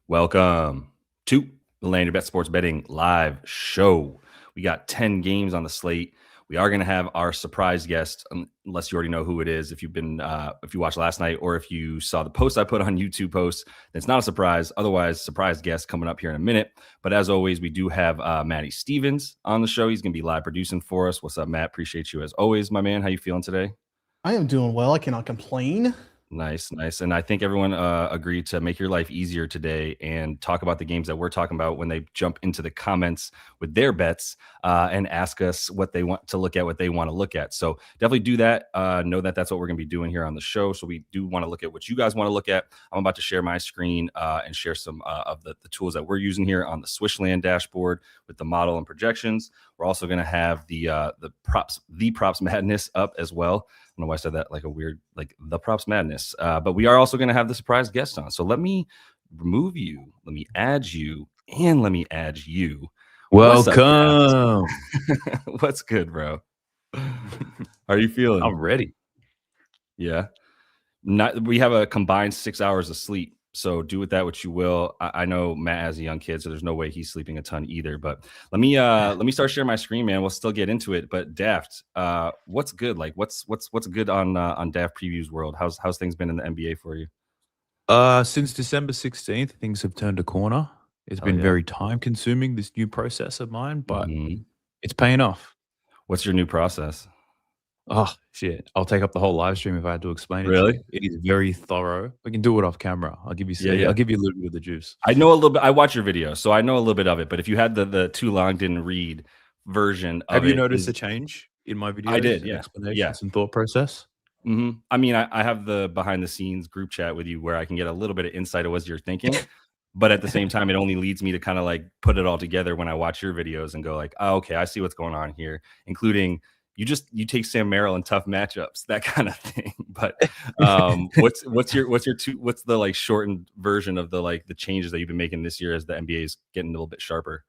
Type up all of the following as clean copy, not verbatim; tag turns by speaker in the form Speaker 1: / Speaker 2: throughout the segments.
Speaker 1: Welcome to the Land Your Bet Sports Betting live show. We got 10 games on the slate. We are going to have our surprise guest, unless you already know who it is. If you watched last night or if you saw the post I put on YouTube posts, it's not a surprise. Otherwise, surprise guest coming up here in a minute. But as always, we do have Matty Stevens on the show. He's going to be live producing for us. What's up, Matt? Appreciate you as always, my man. How you feeling today?
Speaker 2: I am doing well. I cannot complain.
Speaker 1: Nice. And I think everyone agreed to make your life easier today and talk about the games that we're talking about when they jump into the comments with their bets and ask us what they want to look at, what they want to look at. So definitely do that. Know that that's what we're going to be doing here on the show. So we do want to look at what you guys want to look at. I'm about to share my screen and share some of the tools that we're using here on the Swishland dashboard with the model and projections. We're also going to have the props madness up as well. I don't know why I said that like a weird, like the props madness. But we are also going to have the surprise guest on. So let me remove you, let me add you, and let me add you.
Speaker 3: Welcome.
Speaker 1: What's good, bro? How are you feeling?
Speaker 3: I'm ready.
Speaker 1: Yeah. We have a combined 6 hours of sleep. So do with that what you will. I know Matt has a young kid, so there's no way he's sleeping a ton either. But let me start sharing my screen, man. We'll still get into it. But Daft, what's good? Like what's good on Daft Previews world? How's things been in the NBA for you?
Speaker 3: Since December 16th, things have turned a corner. It's been very time consuming, this new process of mine, but it's paying off.
Speaker 1: What's your new process?
Speaker 3: Oh, shit. I'll take up the whole live stream if I had to explain it.
Speaker 1: Really?
Speaker 3: It is very thorough. We can do it off camera. I'll give you I'll give you a little bit of the juice.
Speaker 1: I know a little bit. I watch your video, so I know a little bit of it. But if you had the too long didn't read version of it.
Speaker 3: Have you noticed a change in my videos?
Speaker 1: I did, yeah.
Speaker 3: Explanations and thought process?
Speaker 1: Mm-hmm. I mean, I have the behind the scenes group chat with you where I can get a little bit of insight of what you're thinking. But at the same time, it only leads me to kind of like put it all together when I watch your videos and go like, oh, okay, I see what's going on here, including you take Sam Merrill in tough matchups, that kind of thing. But what's the like shortened version of the changes that you've been making this year as the NBA is getting a little bit sharper?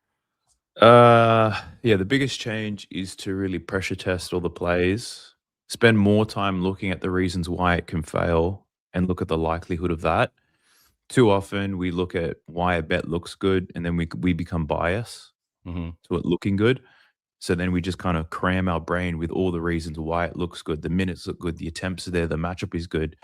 Speaker 3: The biggest change is to really pressure test all the plays, spend more time looking at the reasons why it can fail and look at the likelihood of that. Too often we look at why a bet looks good and then we become biased to it looking good. So then we just kind of cram our brain with all the reasons why it looks good. The minutes look good, the attempts are there, the matchup is good.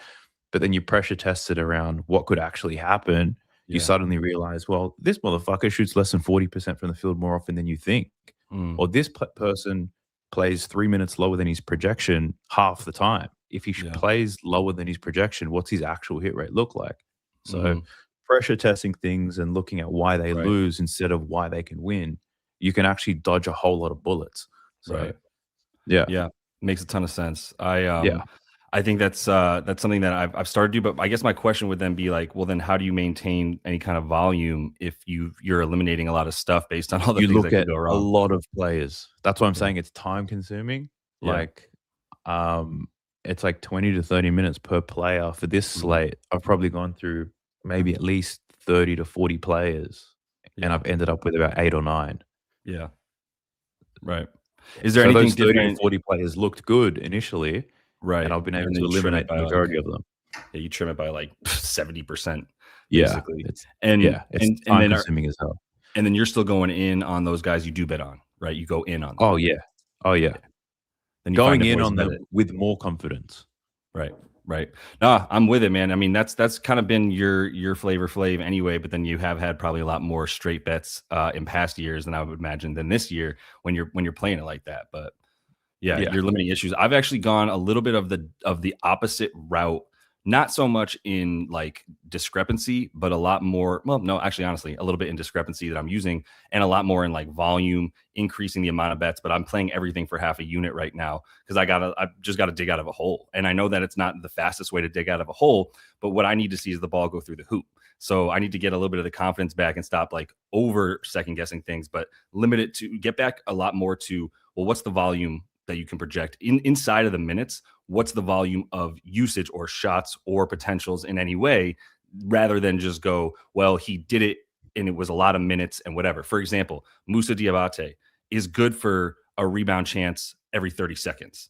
Speaker 3: But then you pressure test it around what could actually happen. You suddenly realize, well, this motherfucker shoots less than 40% from the field more often than you think. Or this person plays 3 minutes lower than his projection half the time. If he plays lower than his projection, what's his actual hit rate look like? So pressure testing things and looking at why they lose instead of why they can win, you can actually dodge a whole lot of bullets. So,
Speaker 1: yeah, makes a ton of sense. I think that's something that I've started to do. But I guess my question would then be like, well, then how do you maintain any kind of volume if you're eliminating a lot of stuff based on all the things that can go wrong?
Speaker 3: A lot of players. That's why I'm saying it's time consuming. Like, it's like 20 to 30 minutes per player for this slate. I've probably gone through maybe at least 30 to 40 players, and I've ended up with about 8 or 9.
Speaker 1: Yeah. Right. Is there anything
Speaker 3: those 30
Speaker 1: different?
Speaker 3: to 40 players looked good initially,
Speaker 1: right?
Speaker 3: And I've been able to eliminate the majority of them.
Speaker 1: Yeah, you trim it by like 70%.
Speaker 3: Yeah,
Speaker 1: basically.
Speaker 3: it's
Speaker 1: time
Speaker 3: consuming as hell.
Speaker 1: And then you're still going in on those guys you do bet on, right? You go in on them.
Speaker 3: Oh yeah.
Speaker 1: Then
Speaker 3: going in on them with more confidence.
Speaker 1: Right. No, I'm with it, man. I mean, that's kind of been your flavor flav anyway, but then you have had probably a lot more straight bets in past years than I would imagine than this year when you're playing it like that. But yeah, you're limiting issues. I've actually gone a little bit of the opposite route. Not so much in like discrepancy, but a lot more. Well, no, actually, honestly, a little bit in discrepancy that I'm using, and a lot more in like volume, increasing the amount of bets. But I'm playing everything for half a unit right now because I just got to dig out of a hole, and I know that it's not the fastest way to dig out of a hole. But what I need to see is the ball go through the hoop. So I need to get a little bit of the confidence back and stop like over second guessing things, but limit it to get back a lot more to, well, what's the volume that you can project inside of the minutes? What's the volume of usage or shots or potentials in any way, rather than just go, well, he did it and it was a lot of minutes and whatever. For example, Moussa Diabate is good for a rebound chance every 30 seconds.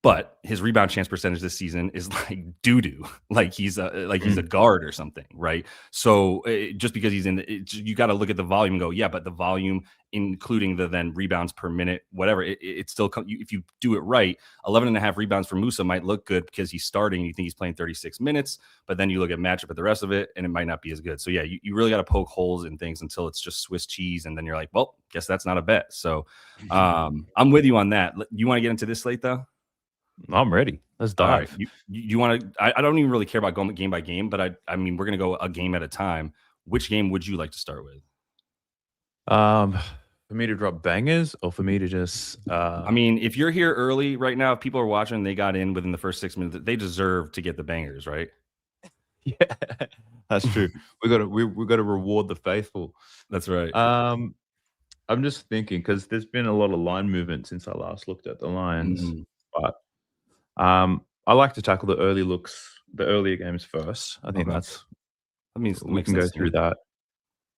Speaker 1: but his rebound chance percentage this season is like doo doo, like he's a guard or something, right? So just because he's you got to look at the volume and go, yeah, but the volume, including the then rebounds per minute, whatever, it still if you do it right, 11.5 rebounds for Musa might look good because he's starting. You think he's playing 36 minutes, but then you look at matchup at the rest of it, and it might not be as good. So yeah, you really got to poke holes in things until it's just Swiss cheese, and then you're like, well, guess that's not a bet. So I'm with you on that. You want to get into this slate though?
Speaker 3: I'm ready. Let's dive.
Speaker 1: Right. You want to? I don't even really care about going game by game, but I mean, we're gonna go a game at a time. Which game would you like to start with?
Speaker 3: For me to drop bangers, or for me to just
Speaker 1: I mean, if you're here early right now, if people are watching, they got in within the first 6 minutes, they deserve to get the bangers, right?
Speaker 3: yeah, that's true. we gotta reward the faithful.
Speaker 1: That's right.
Speaker 3: I'm just thinking because there's been a lot of line movement since I last looked at the lines, but I like to tackle the earlier games first. I think
Speaker 1: that means
Speaker 3: we can go through that.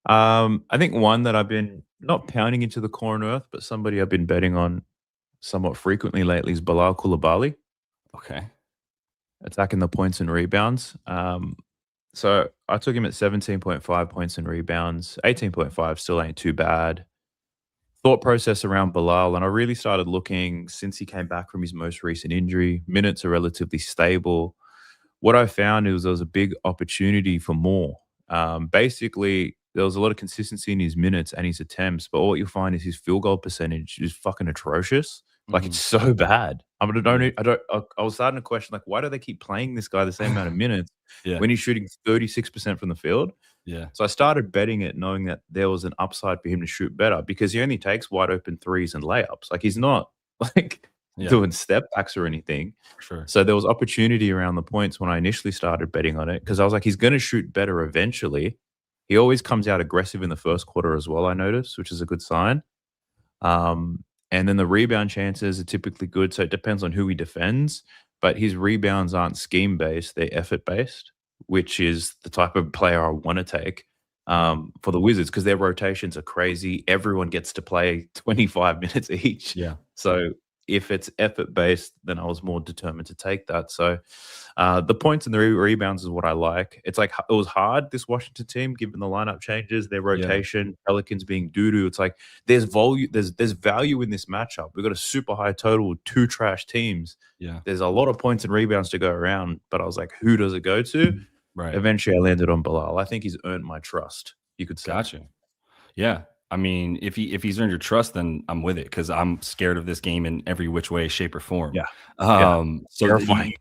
Speaker 3: I think one that I've been not pounding into the core and earth, but somebody I've been betting on somewhat frequently lately is Bilal Coulibaly.
Speaker 1: Okay.
Speaker 3: Attacking the points and rebounds. So I took him at 17.5 points and rebounds. 18.5 still ain't too bad. Thought process around Bilal, and I really started looking since he came back from his most recent injury. Minutes are relatively stable. What I found is there was a big opportunity for more. Basically, there was a lot of consistency in his minutes and his attempts, but what you'll find is his field goal percentage is fucking atrocious. Like it's so bad. I was starting to question, like, why do they keep playing this guy the same amount of minutes when he's shooting 36% from the field?
Speaker 1: Yeah.
Speaker 3: So I started betting it, knowing that there was an upside for him to shoot better because he only takes wide open threes and layups. Like he's not like doing step backs or anything.
Speaker 1: Sure.
Speaker 3: So there was opportunity around the points when I initially started betting on it because I was like, he's going to shoot better eventually. He always comes out aggressive in the first quarter as well, I noticed, which is a good sign. And then the rebound chances are typically good. So it depends on who he defends, but his rebounds aren't scheme based, they're effort based, which is the type of player I want to take for the Wizards because their rotations are crazy. Everyone gets to play 25 minutes each.
Speaker 1: Yeah.
Speaker 3: So if it's effort based, then I was more determined to take that. So the points and the rebounds is what I like. It's like it was hard, this Washington team, given the lineup changes, their rotation, Pelicans being doo-doo. It's like there's value in this matchup. We've got a super high total with two trash teams.
Speaker 1: Yeah.
Speaker 3: There's a lot of points and rebounds to go around, but I was like, who does it go to?
Speaker 1: Right.
Speaker 3: Eventually I landed on Bilal. I think he's earned my trust, you could say.
Speaker 1: Gotcha. Yeah. I mean, if he's earned your trust, then I'm with it because I'm scared of this game in every which way, shape, or form.
Speaker 3: Yeah.
Speaker 1: So
Speaker 3: terrifying.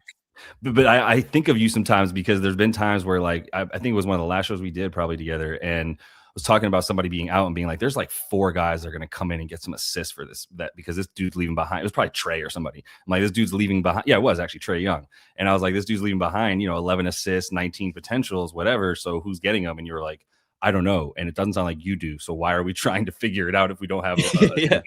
Speaker 1: But I think of you sometimes because there's been times where, like, I think it was one of the last shows we did probably together, and I was talking about somebody being out and being like, there's like 4 guys that are going to come in and get some assists for that because this dude's leaving behind. It was probably Trey or somebody. I'm like, this dude's leaving behind. Yeah, it was actually Trey Young. And I was like, this dude's leaving behind, 11 assists, 19 potentials, whatever. So who's getting them? And you were like, I don't know. And it doesn't sound like you do. So why are we trying to figure it out if we don't have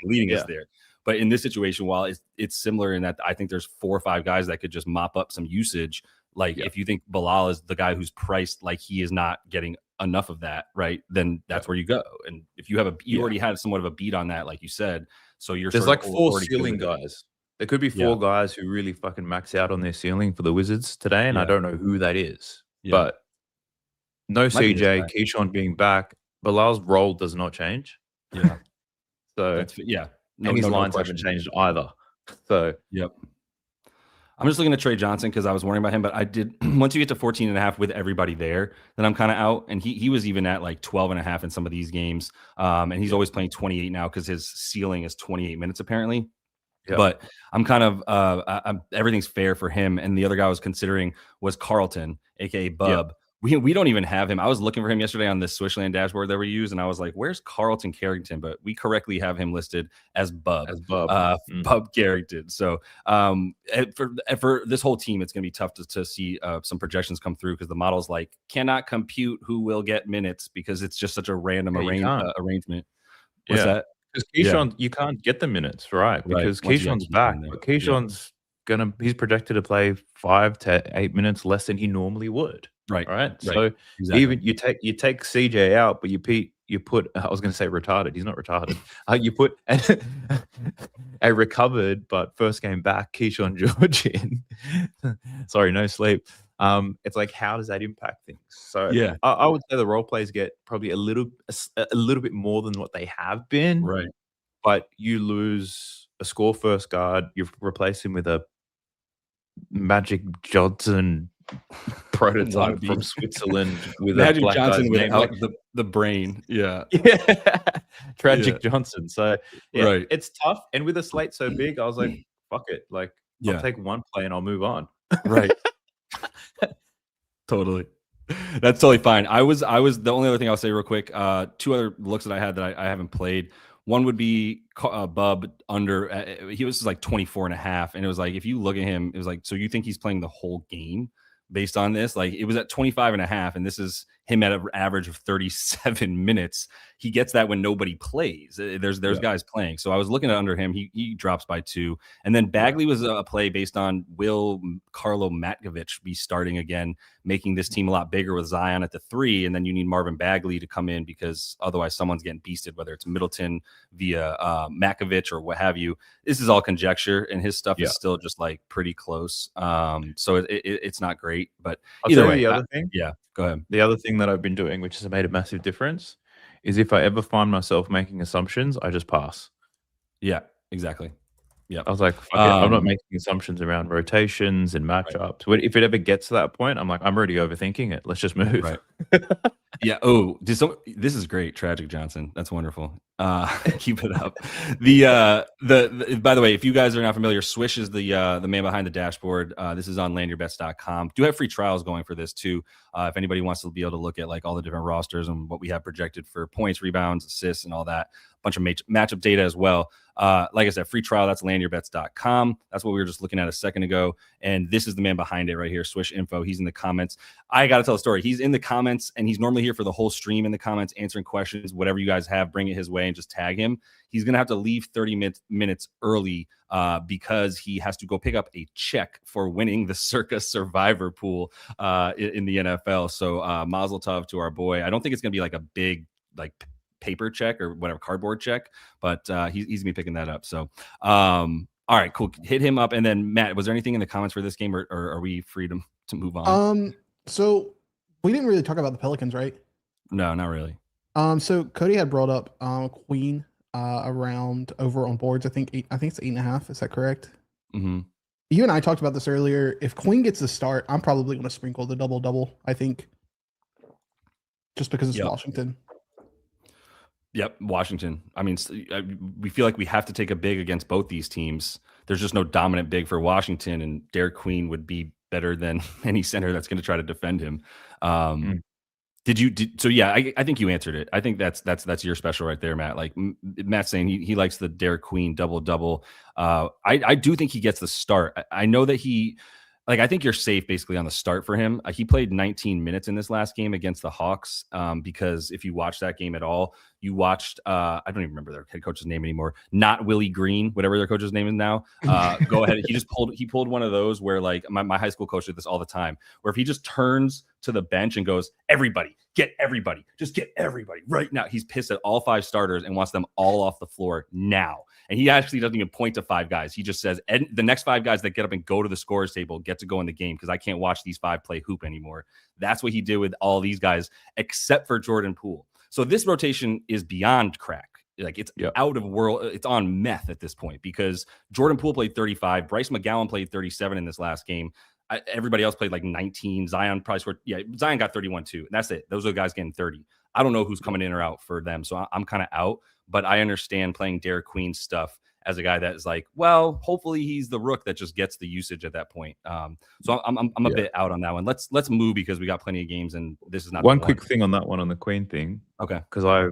Speaker 1: leading us there? But in this situation, while it's similar in that I think there's 4 or 5 guys that could just mop up some usage. Like if you think Bilal is the guy who's priced like he is not getting enough of that, right? Then that's where you go. And if you have you already had somewhat of a beat on that, like you said, so there's
Speaker 3: like 4 ceiling guys. There could be 4 guys who really fucking max out on their ceiling for the Wizards today, and I don't know who that is. But no CJ, Keyshawn being back, Bilal's role does not change.
Speaker 1: Yeah.
Speaker 3: So and his lines haven't changed either. So
Speaker 1: I'm just looking at Trey Johnson because I was worrying about him, but I did once you get to 14.5 with everybody there, then I'm kind of out. And he was even at like 12.5 in some of these games. And he's always playing 28 now because his ceiling is 28 minutes apparently. But I'm kind of everything's fair for him. And the other guy I was considering was Carlton, aka Bub. We don't even have him. I was looking for him yesterday on the Swishland dashboard that we use, and I was like, "Where's Carlton Carrington?" But we correctly have him listed as Bub, Bub Carrington. So for this whole team, it's going to be tough to see some projections come through because the model's like cannot compute who will get minutes because it's just such a random arrangement. What's that?
Speaker 3: Because Keyshawn, you can't get the minutes, right? Because Keyshawn's back, but Keyshawn's he's projected to play 5 to 8 minutes less than he normally would.
Speaker 1: Right.
Speaker 3: So even you take CJ out, but you you put, I was going to say retarded. He's not retarded. You put a recovered but first game back Keyshawn George in. Sorry, no sleep. It's like, how does that impact things? So
Speaker 1: Yeah.
Speaker 3: I would say the role plays get probably a little bit more than what they have been.
Speaker 1: Right.
Speaker 3: But you lose a score first guard. You replace him with a Magic Johnson prototype
Speaker 1: Wannabe.
Speaker 3: from Switzerland with a
Speaker 1: Magic
Speaker 3: black
Speaker 1: Johnson
Speaker 3: guy's name.
Speaker 1: without the brain. Yeah.
Speaker 3: Yeah. Tragic Johnson. So yeah,
Speaker 1: Right.
Speaker 3: it's tough. And with a slate so big, I was like, fuck it. Like,
Speaker 1: Yeah.
Speaker 3: I'll take one play and I'll move on.
Speaker 1: Right. Totally. That's totally fine. I was the only other thing I'll say real quick. Two other looks that I had that I haven't played. One would be Bub under. He was like 24.5, and it was like, if you look at him, it was like, so you think he's playing the whole game based on this? Like, it was at 25.5, and this is him at an average of 37 minutes. He gets that when nobody plays. There's guys playing. So I was looking at under him. He drops by 2. And then Bagley was a play based on will Carlo Matkovic be starting again, making this team a lot bigger with Zion at the 3. And then you need Marvin Bagley to come in because otherwise someone's getting beasted, whether it's Middleton via Matkovic or what have you. This is all conjecture, and his stuff is still just like pretty close. So it's not great, but either way.
Speaker 3: The other thing.
Speaker 1: Yeah, go ahead.
Speaker 3: The other thing that I've been doing, which has made a massive difference, is if I ever find myself making assumptions, I just pass.
Speaker 1: Yeah, exactly. Yeah,
Speaker 3: I was like, fuck it, I'm not making assumptions around rotations and matchups. Right. If it ever gets to that point, I'm like, I'm already overthinking it. Let's just move.
Speaker 1: Right. Yeah. Oh, this is great, Tragic Johnson. That's wonderful. Keep it up. The by the way, if you guys are not familiar, Swish is the man behind the dashboard. This is on landyourbets.com. Do have free trials going for this too. If anybody wants to be able to look at like all the different rosters and what we have projected for points, rebounds, assists, and all that, a bunch of matchup data as well. Like I said, free trial, that's landyourbets.com. That's what we were just looking at a second ago. And this is the man behind it right here, Swish Info. He's in the comments. I got to tell a story. He's in the comments, and he's normally here for the whole stream in the comments, answering questions, whatever you guys have, bring it his way and just tag him. He's going to have to leave 30 minutes early because he has to go pick up a check for winning the Circa Survivor pool in the NFL. So mazel tov to our boy. I don't think it's going to be like a big, like, paper check or whatever, cardboard check, but he's gonna be picking that up. So all right, cool, hit him up. And then Matt, was there anything in the comments for this game, or are we free to move on?
Speaker 2: So we didn't really talk about the Pelicans, right?
Speaker 1: No, not really.
Speaker 2: So Cody had brought up Queen around over on boards. I think it's 8.5. Is that correct?
Speaker 1: Mm-hmm.
Speaker 2: You and I talked about this earlier. If Queen gets the start, I'm probably going to sprinkle the double. I think just because it's Washington.
Speaker 1: Yep, Washington. I mean, we feel like we have to take a big against both these teams. There's just no dominant big for Washington, and Derek Queen would be better than any center that's going to try to defend him. So yeah, I think you answered it. I think that's your special right there, Matt. Like Matt's saying, he likes the Derek Queen double. I do think he gets the start. I know that I think you're safe basically on the start for him. He played 19 minutes in this last game against the Hawks because if you watch that game at all, you watched, I don't even remember their head coach's name anymore. Not Willie Green, whatever their coach's name is now. Go ahead. He pulled one of those where like my high school coach did this all the time, where if he just turns to the bench and goes, just get everybody right now. He's pissed at all 5 starters and wants them all off the floor now. And he actually doesn't even point to 5 guys. He just says, the next 5 guys that get up and go to the scorer's table get to go in the game because I can't watch these 5 play hoop anymore. That's what he did with all these guys, except for Jordan Poole. So this rotation is beyond crack. Like it's out of world. It's on meth at this point because Jordan Poole played 35. Bryce McGowan played 37 in this last game. Everybody else played like 19. Zion probably scored. Yeah, Zion got 31 too. And that's it. Those are the guys getting 30. I don't know who's coming in or out for them. So I'm kind of out. But I understand playing Derek Queen stuff as a guy that is like, well, hopefully he's the rook that just gets the usage at that point. So I'm a bit out on that one. Let's move because we got plenty of games and this is not
Speaker 3: one quick thing on that one on the Queen thing.
Speaker 1: Okay,
Speaker 3: because I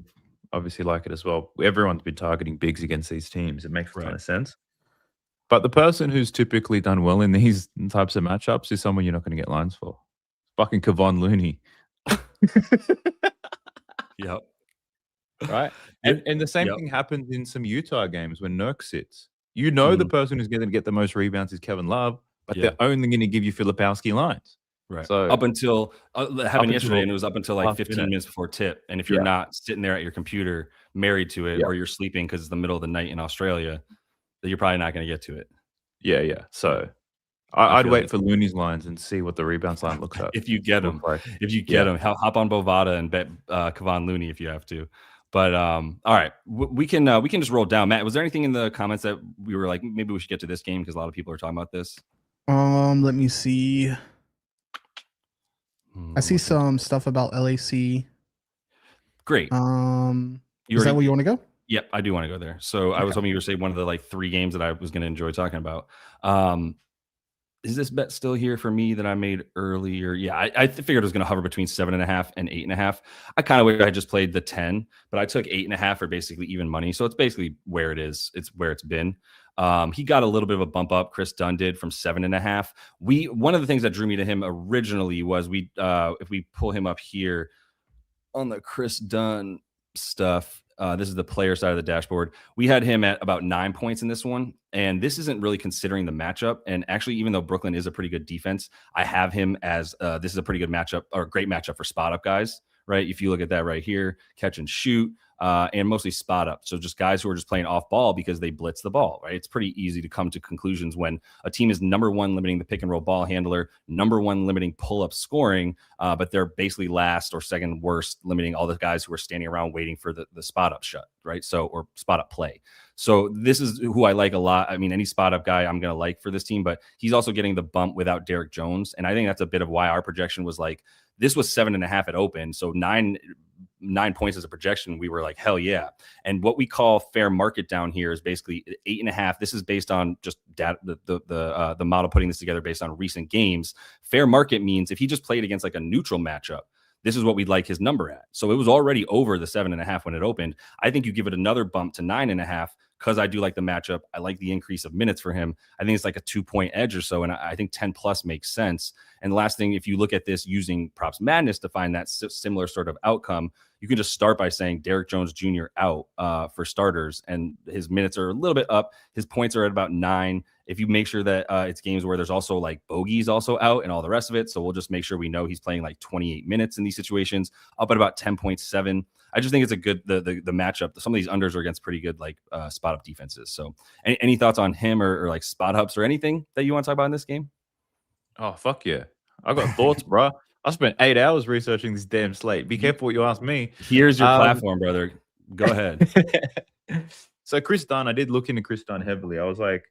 Speaker 3: obviously like it as well. Everyone's been targeting bigs against these teams. It makes a ton of sense. But the person who's typically done well in these types of matchups is someone you're not going to get lines for. Fucking Kevon Looney.
Speaker 1: Yep.
Speaker 3: Right. And the same thing happens in some Utah games when Nurk sits. The person who's going to get the most rebounds is Kevin Love, but they're only going to give you Filipowski lines.
Speaker 1: Right.
Speaker 3: So
Speaker 1: Up until happened yesterday,
Speaker 3: until
Speaker 1: and it was up until like
Speaker 3: last
Speaker 1: 15
Speaker 3: minute.
Speaker 1: minutes before tip. And if you're
Speaker 3: Yeah.
Speaker 1: not sitting there at your computer married to it,
Speaker 3: Yeah.
Speaker 1: or you're sleeping because it's the middle of the night in Australia, then you're probably not going to get to it.
Speaker 3: Yeah. So
Speaker 1: I
Speaker 3: I'd
Speaker 1: feel
Speaker 3: wait
Speaker 1: that.
Speaker 3: for Looney's lines and see what the rebounds line looks at.
Speaker 1: If you get
Speaker 3: Look
Speaker 1: them,
Speaker 3: like.
Speaker 1: if you
Speaker 3: Yeah.
Speaker 1: get them, hop on Bovada and bet Kevon Looney if you have to. But all right, we can just roll down. Matt, was there anything in the comments that we were like, maybe we should get to this game because a lot of people are talking about this?
Speaker 2: Let me see. I see
Speaker 1: looking.
Speaker 2: some stuff about LAC.
Speaker 1: Great.
Speaker 2: Is that where you want to go?
Speaker 1: Yep, I do want to go there. So I was hoping you were say one of the like 3 games that I was going to enjoy talking about. Is this bet still here for me that I made earlier? Yeah, I figured it was going to hover between 7.5 and 8.5. I kind of wish I had just played the 10, but I took 8.5 for basically even money. So it's basically where it is. It's where it's been. He got a little bit of a bump up. Chris Dunn did from 7.5. One of the things that drew me to him originally was if we pull him up here on the Chris Dunn stuff. This is the player side of the dashboard. We had him at about 9 points in this one. And this isn't really considering the matchup. And actually, even though Brooklyn is a pretty good defense, I have him as this is a pretty good matchup or a great matchup for spot up guys, right? If you look at that right here, catch and shoot, and mostly spot up. So just guys who are just playing off ball because they blitz the ball, right? It's pretty easy to come to conclusions when a team is number 1 limiting the pick and roll ball handler, number 1 limiting pull up scoring, but they're basically last or second worst limiting all the guys who are standing around waiting for the spot up shut, right? So, or spot up play. So this is who I like a lot. I mean, any spot up guy I'm going to like for this team, but he's also getting the bump without Derrick Jones. And I think that's a bit of why our projection was like, this was 7.5 at open. So 9 points as a projection. We were like, hell yeah. And what we call fair market down here is basically 8.5. This is based on just data, the model putting this together based on recent games. Fair market means if he just played against like a neutral matchup, this is what we'd like his number at. So it was already over the 7.5 when it opened. I think you give it another bump to 9.5 because I do like the matchup. I like the increase of minutes for him. I think it's like a 2-point edge or so. And I think 10 plus makes sense. And the last thing, if you look at this using Props Madness to find that similar sort of outcome, you can just start by saying Derrick Jones Jr. out for starters, and his minutes are a little bit up. His points are at about 9. If you make sure that it's games where there's also like bogeys also out and all the rest of it. So we'll just make sure we know he's playing like 28 minutes in these situations, up at about 10.7. I just think it's a good, the matchup. Some of these unders are against pretty good like spot up defenses. So any thoughts on him or like spot ups or anything that you want to talk about in this game?
Speaker 3: Oh, fuck yeah. I got thoughts, bro. I spent 8 hours researching this damn slate. Be careful what you ask me.
Speaker 1: Here's your platform, brother. Go ahead.
Speaker 3: So Chris Dunn, I did look into Chris Dunn heavily. I was like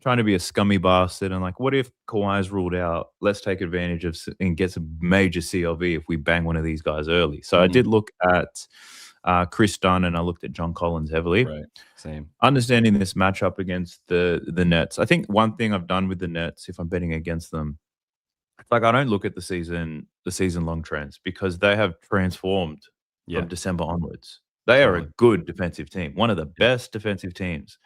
Speaker 3: trying to be a scummy bastard and like, what if Kawhi's ruled out? Let's take advantage of and get some major CLV if we bang one of these guys early. So I did look at Chris Dunn and I looked at John Collins heavily.
Speaker 1: Right. Same.
Speaker 3: Understanding this matchup against the Nets. I think one thing I've done with the Nets, if I'm betting against them, it's like I don't look at the season long trends because they have transformed from December onwards. They are a good defensive team, one of the best defensive teams.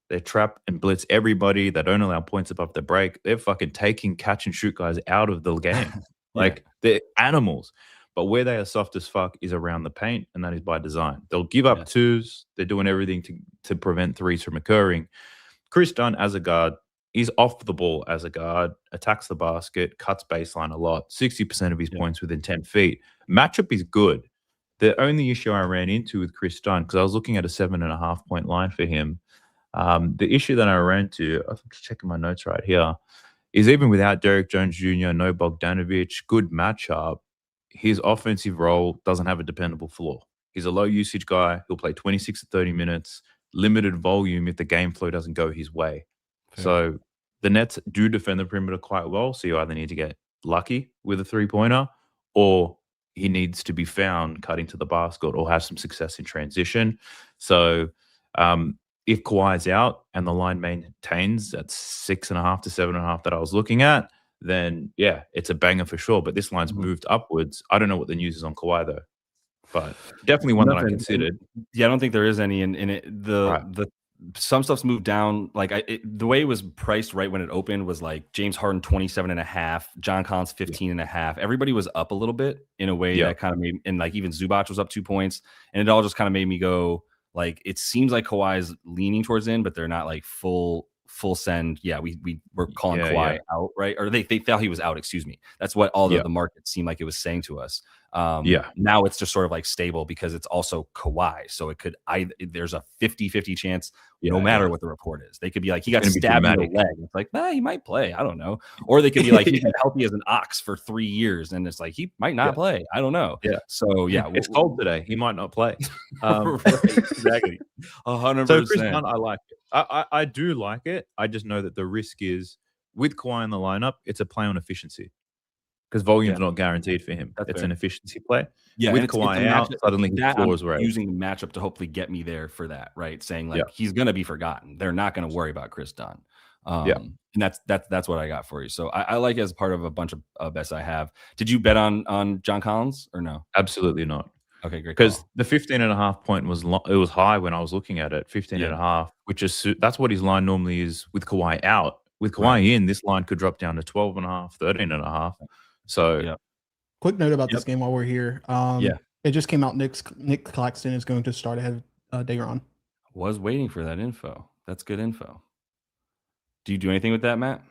Speaker 3: They trap and blitz everybody. They don't allow points above the break. They're fucking taking catch and shoot guys out of the game. Like they're animals. But where they are soft as fuck is around the paint, and that is by design. They'll give up twos. They're doing everything to prevent threes from occurring. Chris Dunn as a guard, he's off the ball as a guard, attacks the basket, cuts baseline a lot, 60% of his points within 10 feet. Matchup is good. The only issue I ran into with Chris Dunn, because I was looking at a 7.5 point line for him, the issue that I ran to, I'm just checking my notes right here, is even without Derrick Jones Jr., no Bogdanovich, good matchup, his offensive role doesn't have a dependable floor. He's a low usage guy. He'll play 26 to 30 minutes, limited volume if the game flow doesn't go his way. Fair. So the Nets do defend the perimeter quite well. So you either need to get lucky with a 3-pointer or he needs to be found cutting to the basket or have some success in transition. So if Kawhi's out and the line maintains at 6.5 to 7.5 that I was looking at, then yeah, it's a banger for sure. But this line's moved upwards. I don't know what the news is on Kawhi though, but definitely one that I considered.
Speaker 1: Yeah, I don't think there is any in it. The some stuff's moved down. Like the way it was priced right when it opened was like James Harden 27.5, John Collins 15.5. Everybody was up a little bit in a way that kind of made, and like even Zubac was up 2 points, and it all just kind of made me go like, it seems like Kawhi is leaning towards in, but they're not like full full send. Yeah, we were calling
Speaker 3: Yeah,
Speaker 1: Kawhi
Speaker 3: yeah.
Speaker 1: out, right? Or they felt he was out. Excuse me. That's what all
Speaker 3: Yeah.
Speaker 1: the market seemed like it was saying to us.
Speaker 3: Yeah.
Speaker 1: Now it's just sort of like stable because it's also Kawhi. So it could there's a 50-50 chance no
Speaker 3: Yeah,
Speaker 1: matter
Speaker 3: yeah.
Speaker 1: what the report is. They could be like, he
Speaker 3: It's
Speaker 1: got
Speaker 3: gonna be
Speaker 1: stabbed in the
Speaker 3: dramatic.
Speaker 1: leg. It's like, he might play. I don't know. Or they could be like, he's
Speaker 3: Yeah.
Speaker 1: been healthy as an ox for 3 years. And it's like, he might not
Speaker 3: Yeah.
Speaker 1: play. I don't know.
Speaker 3: Yeah.
Speaker 1: So yeah.
Speaker 3: It's cold today. He might not play.
Speaker 1: Right, exactly. 100%.
Speaker 3: So Chris Dunn, I like it. I do like it. I just know that the risk is with Kawhi in the lineup, it's a play on efficiency because volume's not guaranteed for him.
Speaker 1: That's
Speaker 3: It's
Speaker 1: fair.
Speaker 3: an efficiency play.
Speaker 1: Yeah,
Speaker 3: with
Speaker 1: and it's a
Speaker 3: Kawhi out,
Speaker 1: matchup
Speaker 3: suddenly his
Speaker 1: that
Speaker 3: floor
Speaker 1: I'm
Speaker 3: is raised.
Speaker 1: using the matchup to hopefully get me there for that, right? Saying like
Speaker 3: Yeah.
Speaker 1: he's gonna be forgotten. They're not gonna worry about Chris Dunn. And that's what I got for you. So I like it as part of a bunch of bets I have. Did you bet on John Collins or no?
Speaker 3: Absolutely not.
Speaker 1: Okay, great.
Speaker 3: Because the 15.5 point was it was high when I was looking at it, 15.5,
Speaker 1: Yeah.
Speaker 3: which is that's what his line normally is with Kawhi out. With Kawhi
Speaker 1: Right.
Speaker 3: in, this line could drop down to 12.5, 13.5. So
Speaker 1: Yeah.
Speaker 2: Quick note about
Speaker 1: Yep.
Speaker 2: this game while we're here.
Speaker 1: Yeah.
Speaker 2: It just came out. Nick Claxton is going to start ahead of Dayron.
Speaker 1: Was waiting for that info. That's good info. Do you do anything with that, Matt?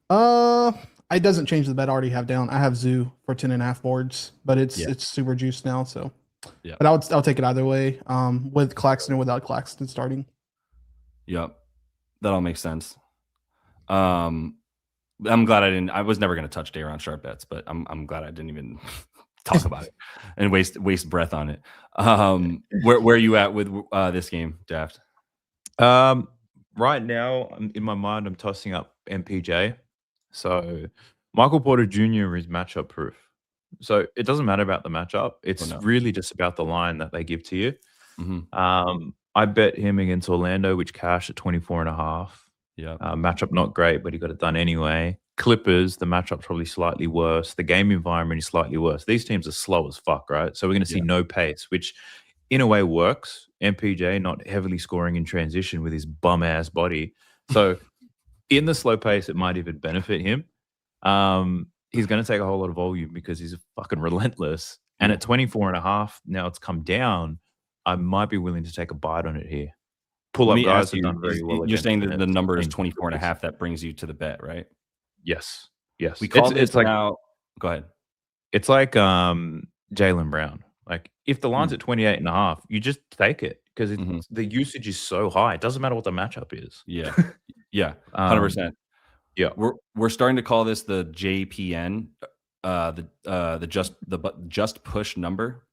Speaker 2: It doesn't change the bet I already have down. I have Zoo for 10.5 boards, but it's super juiced now. So
Speaker 1: Yeah.
Speaker 2: But I'll take it either way. With Claxton or without Claxton starting.
Speaker 1: Yep. That all makes sense. I'm glad I was never going to touch Dayron Sharp bets, but I'm glad I didn't even talk about it and waste breath on it. Where are you at with this game, Daft?
Speaker 3: Right now, in my mind, I'm tossing up MPJ. So Michael Porter Jr. is matchup proof. So it doesn't matter about the matchup. It's really just about the line that they give to you.
Speaker 1: Mm-hmm.
Speaker 3: I bet him against Orlando, which cashed at 24.5.
Speaker 1: Yeah.
Speaker 3: Matchup not great, but he got it done anyway. Clippers, the matchup's probably slightly worse. The game environment is slightly worse. These teams are slow as fuck, right? So we're going to see no pace, which in a way works. MPJ not heavily scoring in transition with his bum ass body. So in the slow pace, it might even benefit him. He's going to take a whole lot of volume because he's fucking relentless. And at 24.5, now it's come down. I might be willing to take a bite on it here. Pull up guys have done very well.
Speaker 1: You're saying that the number is 24.5 that brings you to the bet, right?
Speaker 3: Yes. Yes.
Speaker 1: We call it's like now. Go ahead.
Speaker 3: It's like Jaylen Brown. Like if the line's at 28.5, you just take it because the usage is so high. It doesn't matter what the matchup is.
Speaker 1: Yeah. Yeah. 100%.
Speaker 3: Yeah.
Speaker 1: We're starting to call this the JPN, the just push number,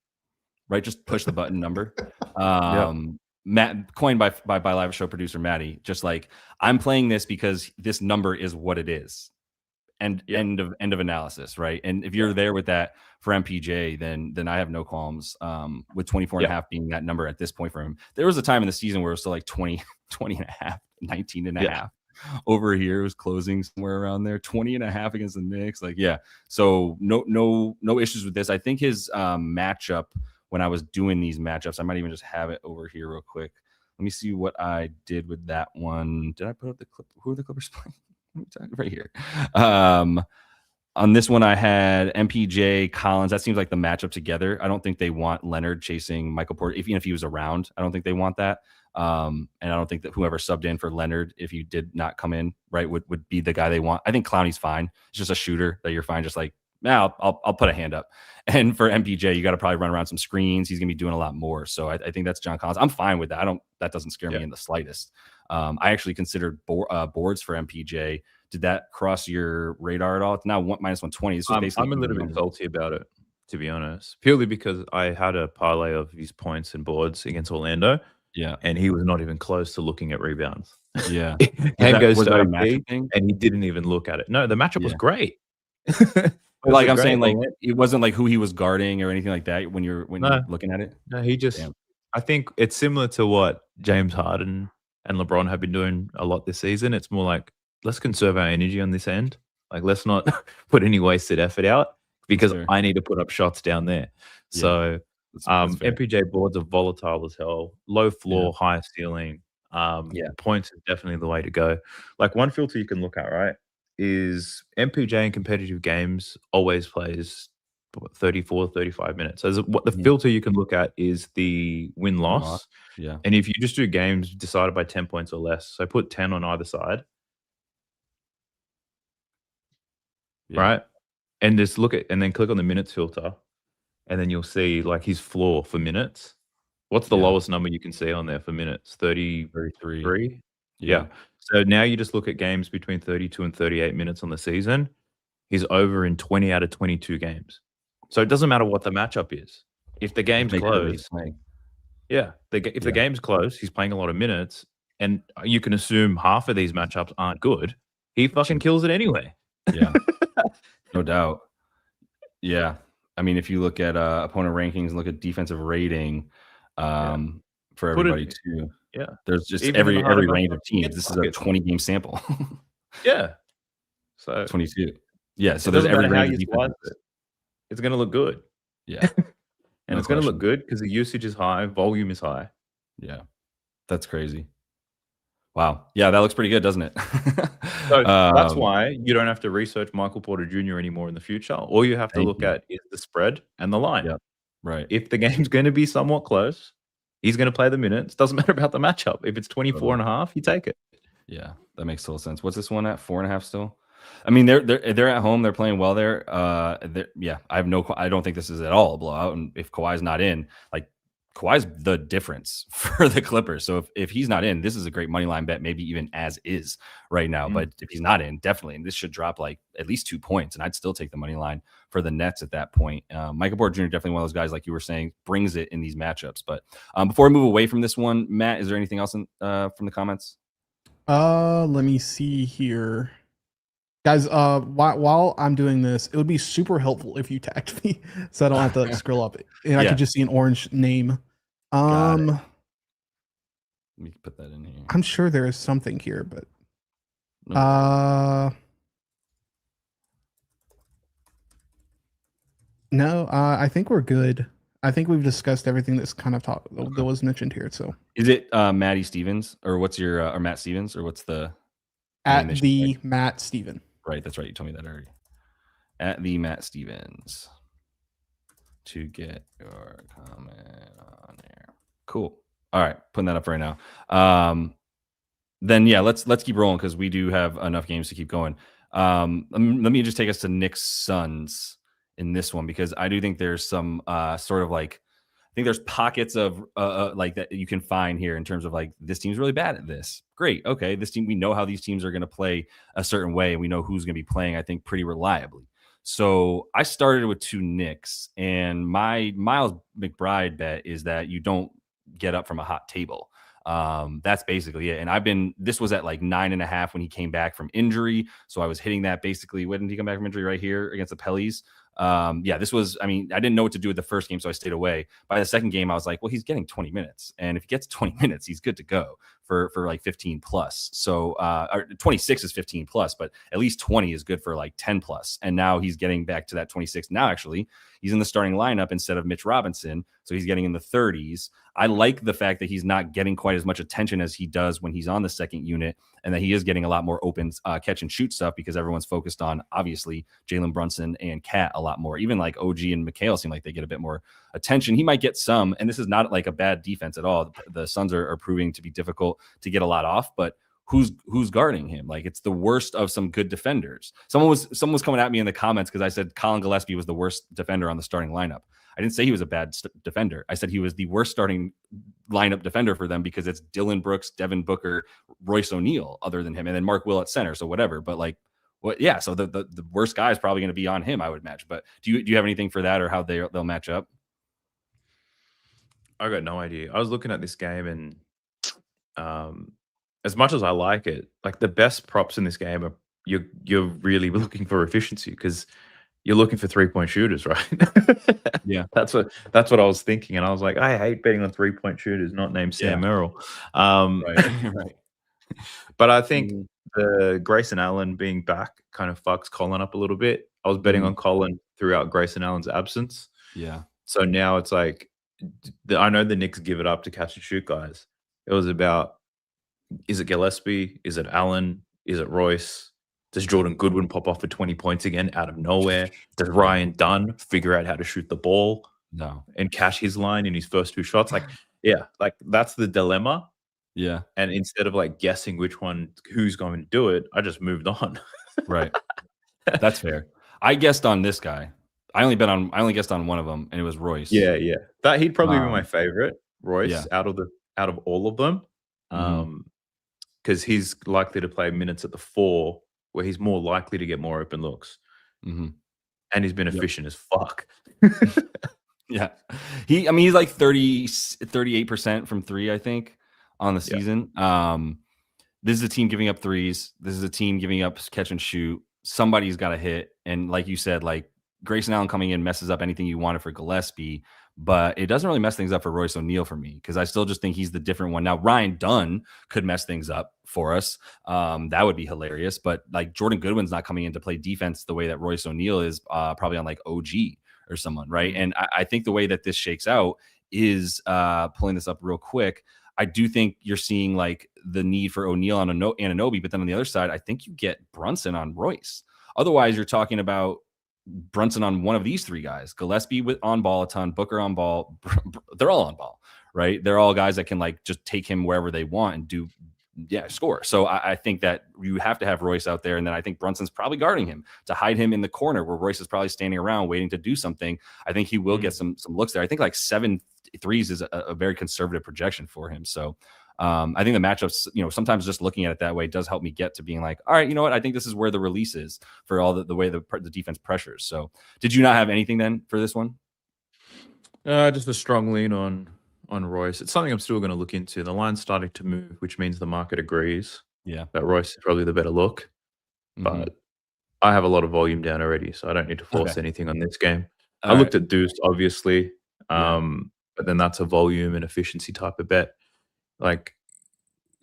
Speaker 1: right? Just push the button number. Matt, coined by live show producer Maddie. Just like, I'm playing this because this number is what it is, and end of analysis, right? And if you're there with that for MPJ, then I have no qualms with 24.5 being that number at this point for him. There was a time in the season where it was still like 20.5, 19.5. Over here, it was closing somewhere around there, 20.5 against the Knicks. Like, so no issues with this. I think his matchup, when I was doing these matchups, I might even just have it over here real quick. Let me see what I did with that one. Did I put up the clip? Who are the Clippers playing? Right here. On this one, I had MPJ, Collins. That seems like the matchup together. I don't think they want Leonard chasing Michael Porter, even if he was around. I don't think they want that. And I don't think that whoever subbed in for Leonard, if you did not come in, right, would be the guy they want. I think Clowney's fine. It's just a shooter that you're fine. Just like, I'll put a hand up. And for MPJ, you got to probably run around some screens. He's going to be doing a lot more. So I think that's John Collins. I'm fine with that. That doesn't scare me in the slightest. I actually considered boards for MPJ. Did that cross your radar at all? It's now -120. This was basically
Speaker 3: I'm a little bit salty about it, to be honest, purely because I had a parlay of his points and boards against Orlando.
Speaker 1: Yeah.
Speaker 3: And he was not even close to looking at rebounds.
Speaker 1: Yeah.
Speaker 3: Game goes to OP, and he didn't even look at it. No, the matchup was great.
Speaker 1: Like I'm saying, like it wasn't like who he was guarding or anything like that when you're looking at it.
Speaker 3: No, he just. I think it's similar to what James Harden and LeBron have been doing a lot this season. It's more like, let's conserve our energy on this end. Like, let's not put any wasted effort out because I need to put up shots down there. So MPJ boards are volatile as hell. Low floor, high ceiling. Points is definitely the way to go. Like one filter you can look at, right, is MPJ in competitive games always plays 34, 35 minutes. So what the
Speaker 1: Mhm.
Speaker 3: filter you can look at is the
Speaker 1: Win-loss.
Speaker 3: win-loss.
Speaker 1: Yeah.
Speaker 3: And if you just do games decided by 10 points or less, so put 10 on either side,
Speaker 1: Yeah.
Speaker 3: right? And just look at, and then click on the minutes filter, and then you'll see like his floor for minutes. What's the
Speaker 1: Yeah.
Speaker 3: lowest number you can see on there for minutes? 33?
Speaker 1: 33.
Speaker 3: Yeah. So now you just look at games between 32 and 38 minutes on the season. He's over in 20 out of 22 games. So it doesn't matter what the matchup is. If the game's
Speaker 1: Make sure that he's
Speaker 3: close,
Speaker 1: playing.
Speaker 3: yeah, if the
Speaker 1: Yeah.
Speaker 3: game's close, he's playing a lot of minutes, and you can assume half of these matchups aren't good. He fucking kills it anyway.
Speaker 1: Yeah. No doubt. Yeah. I mean, if you look at opponent rankings, look at defensive rating for
Speaker 3: Put it-
Speaker 1: everybody too.
Speaker 3: Yeah.
Speaker 1: There's just
Speaker 3: Even in the
Speaker 1: every
Speaker 3: harder
Speaker 1: range
Speaker 3: matchups,
Speaker 1: of
Speaker 3: he
Speaker 1: teams.
Speaker 3: gets
Speaker 1: This is a
Speaker 3: buckets.
Speaker 1: 20-game sample.
Speaker 3: Yeah. So
Speaker 1: 22. Yeah. So
Speaker 3: it
Speaker 1: there's
Speaker 3: doesn't
Speaker 1: every
Speaker 3: matter how
Speaker 1: range of
Speaker 3: you slice
Speaker 1: defenses.
Speaker 3: it. It's going to look good.
Speaker 1: Yeah.
Speaker 3: And
Speaker 1: No
Speaker 3: it's going to look
Speaker 1: question.
Speaker 3: good because the usage is high, volume is high.
Speaker 1: Yeah. That's crazy. Wow. Yeah, that looks pretty good, doesn't it?
Speaker 3: So that's why you don't have to research Michael Porter Jr. anymore in the future. All you have to
Speaker 1: Thank
Speaker 3: look
Speaker 1: you.
Speaker 3: at is the spread and the line.
Speaker 1: Yep. Right.
Speaker 3: If the game's going to be somewhat close, he's going to play the minutes. Doesn't matter about the matchup. If it's 24 and a half, you take it.
Speaker 1: Yeah, that makes total sense. What's this one at? 4.5 still? I mean, they're at home. They're playing well there. Yeah, I don't think this is at all a blowout. And if Kawhi's not in, like Kawhi's the difference for the Clippers. So if he's not in, this is a great money line bet, maybe even as is right now. But if he's not in, definitely, and this should drop like at least 2 points, and I'd still take the money line for the Nets at that point. Michael Porter Jr. definitely one of those guys, like you were saying, brings it in these matchups. But before we move away from this one, Matt, is there anything else from the comments?
Speaker 2: Let me see here. Guys, while I'm doing this, it would be super helpful if you tagged me so I don't have to scroll up and I could just see an orange name.
Speaker 1: Got it. Let me put that in here.
Speaker 2: I'm sure there is something here, but
Speaker 1: No.
Speaker 2: no, I think we're good. I think we've discussed everything that's kind of that was mentioned here. So
Speaker 1: is it Matty Stevens, or what's your or Matt Stevens, or what's the
Speaker 2: at
Speaker 1: name
Speaker 2: the
Speaker 1: like?
Speaker 2: Matt Steven?
Speaker 1: Right, that's right. You told me that already. At the Matt Stevens to get your comment on there. Cool. All right, putting that up right now. Then yeah, let's keep rolling because we do have enough games to keep going. Let me just take us to Knicks Suns in this one, because I do think there's some sort of like, I think there's pockets of like that you can find here in terms of like, this team's really bad at this. Great. Okay. This team, we know how these teams are going to play a certain way, and we know who's going to be playing, I think, pretty reliably. So I started with 2 Knicks, and my Miles McBride bet is that you don't get up from a hot table. That's basically it. And this was at like 9.5 when he came back from injury. So I was hitting that basically. When did he come back from injury? Right here against the Pellies. Yeah, this was, I mean, I didn't know what to do with the first game, so I stayed away. By the second game, I was like, well, he's getting 20 minutes. And if he gets 20 minutes, he's good to go for like 15 plus. So, or 26 is 15 plus, but at least 20 is good for like 10 plus. And now he's getting back to that 26. Now, actually, he's in the starting lineup instead of Mitch Robinson. So he's getting in the 30s. I like the fact that he's not getting quite as much attention as he does when he's on the second unit, and that he is getting a lot more open catch and shoot stuff, because everyone's focused on, obviously, Jalen Brunson and Cat a lot more. Even like OG and McHale seem like they get a bit more attention. He might get some, and this is not like a bad defense at all. The Suns are proving to be difficult to get a lot off, but who's guarding him? Like, it's the worst of some good defenders. Someone was coming at me in the comments because I said Colin Gillespie was the worst defender on the starting lineup. I didn't say he was a bad defender. I said he was the worst starting lineup defender for them, because it's Dylan Brooks, Devin Booker, Royce O'Neal, other than him, and then Mark Will at center. So whatever. But like, what? Yeah. So the worst guy is probably going to be on him, I would imagine. But do you have anything for that, or how they'll match up?
Speaker 3: I got no idea. I was looking at this game, and as much as I like it, like the best props in this game are you're really looking for efficiency, because you're looking for 3-point shooters, right?
Speaker 1: Yeah.
Speaker 3: That's what I was thinking. And I was like, I hate betting on 3-point shooters not named Sam Merrill.
Speaker 1: Right.
Speaker 3: But I think the Grayson Allen being back kind of fucks Colin up a little bit. I was betting on Colin throughout Grayson Allen's absence.
Speaker 1: Yeah.
Speaker 3: So now it's like, I know the Knicks give it up to catch and shoot guys. It was about, is it Gillespie? Is it Allen? Is it Royce? Does Jordan Goodwin pop off for 20 points again out of nowhere? Does Ryan Dunn figure out how to shoot the ball
Speaker 1: No.
Speaker 3: and cash his line in his first 2 shots? Like, yeah, like that's the dilemma.
Speaker 1: Yeah.
Speaker 3: And instead of like guessing who's going to do it, I just moved on.
Speaker 1: Right. That's fair. I guessed on this guy. I only guessed on one of them, and it was Royce.
Speaker 3: Yeah. That he'd probably be my favorite, Royce,
Speaker 1: yeah.
Speaker 3: out of all of them. Because he's likely to play minutes at the 4, where he's more likely to get more open looks.
Speaker 1: Mm-hmm.
Speaker 3: And he's been efficient as fuck.
Speaker 1: Yeah. He's like 38% from 3, I think, on the season. This is a team giving up threes. This is a team giving up catch and shoot. Somebody's got to hit. And like you said, like Grayson Allen coming in messes up anything you wanted for Gillespie, but it doesn't really mess things up for Royce O'Neal for me, because I still just think he's the different one. Now, Ryan Dunn could mess things up for us. That would be hilarious. But like Jordan Goodwin's not coming in to play defense the way that Royce O'Neal is, probably on like OG or someone, right? And I think the way that this shakes out is pulling this up real quick. I do think you're seeing like the need for O'Neal on Anunoby, but then on the other side, I think you get Brunson on Royce. Otherwise, you're talking about Brunson on one of these 3 guys. Gillespie with on ball a ton, Booker on ball. They're all on ball, right? They're all guys that can like just take him wherever they want and score. So I think that you have to have Royce out there, and then I think Brunson's probably guarding him to hide him in the corner where Royce is probably standing around waiting to do something. I think he will get some looks there. I think like 7 threes is a very conservative projection for him. So I think the matchups, sometimes just looking at it that way does help me get to being like, all right, you know what? I think this is where the release is for all the way the defense pressures. So did you not have anything then for this one?
Speaker 3: Just a strong lean on Royce. It's something I'm still going to look into. The line's starting to move, which means the market agrees.
Speaker 1: Yeah,
Speaker 3: that Royce is probably the better look. But I have a lot of volume down already, so I don't need to force anything on this game. I looked at Deuce, obviously, but then that's a volume and efficiency type of bet. Like,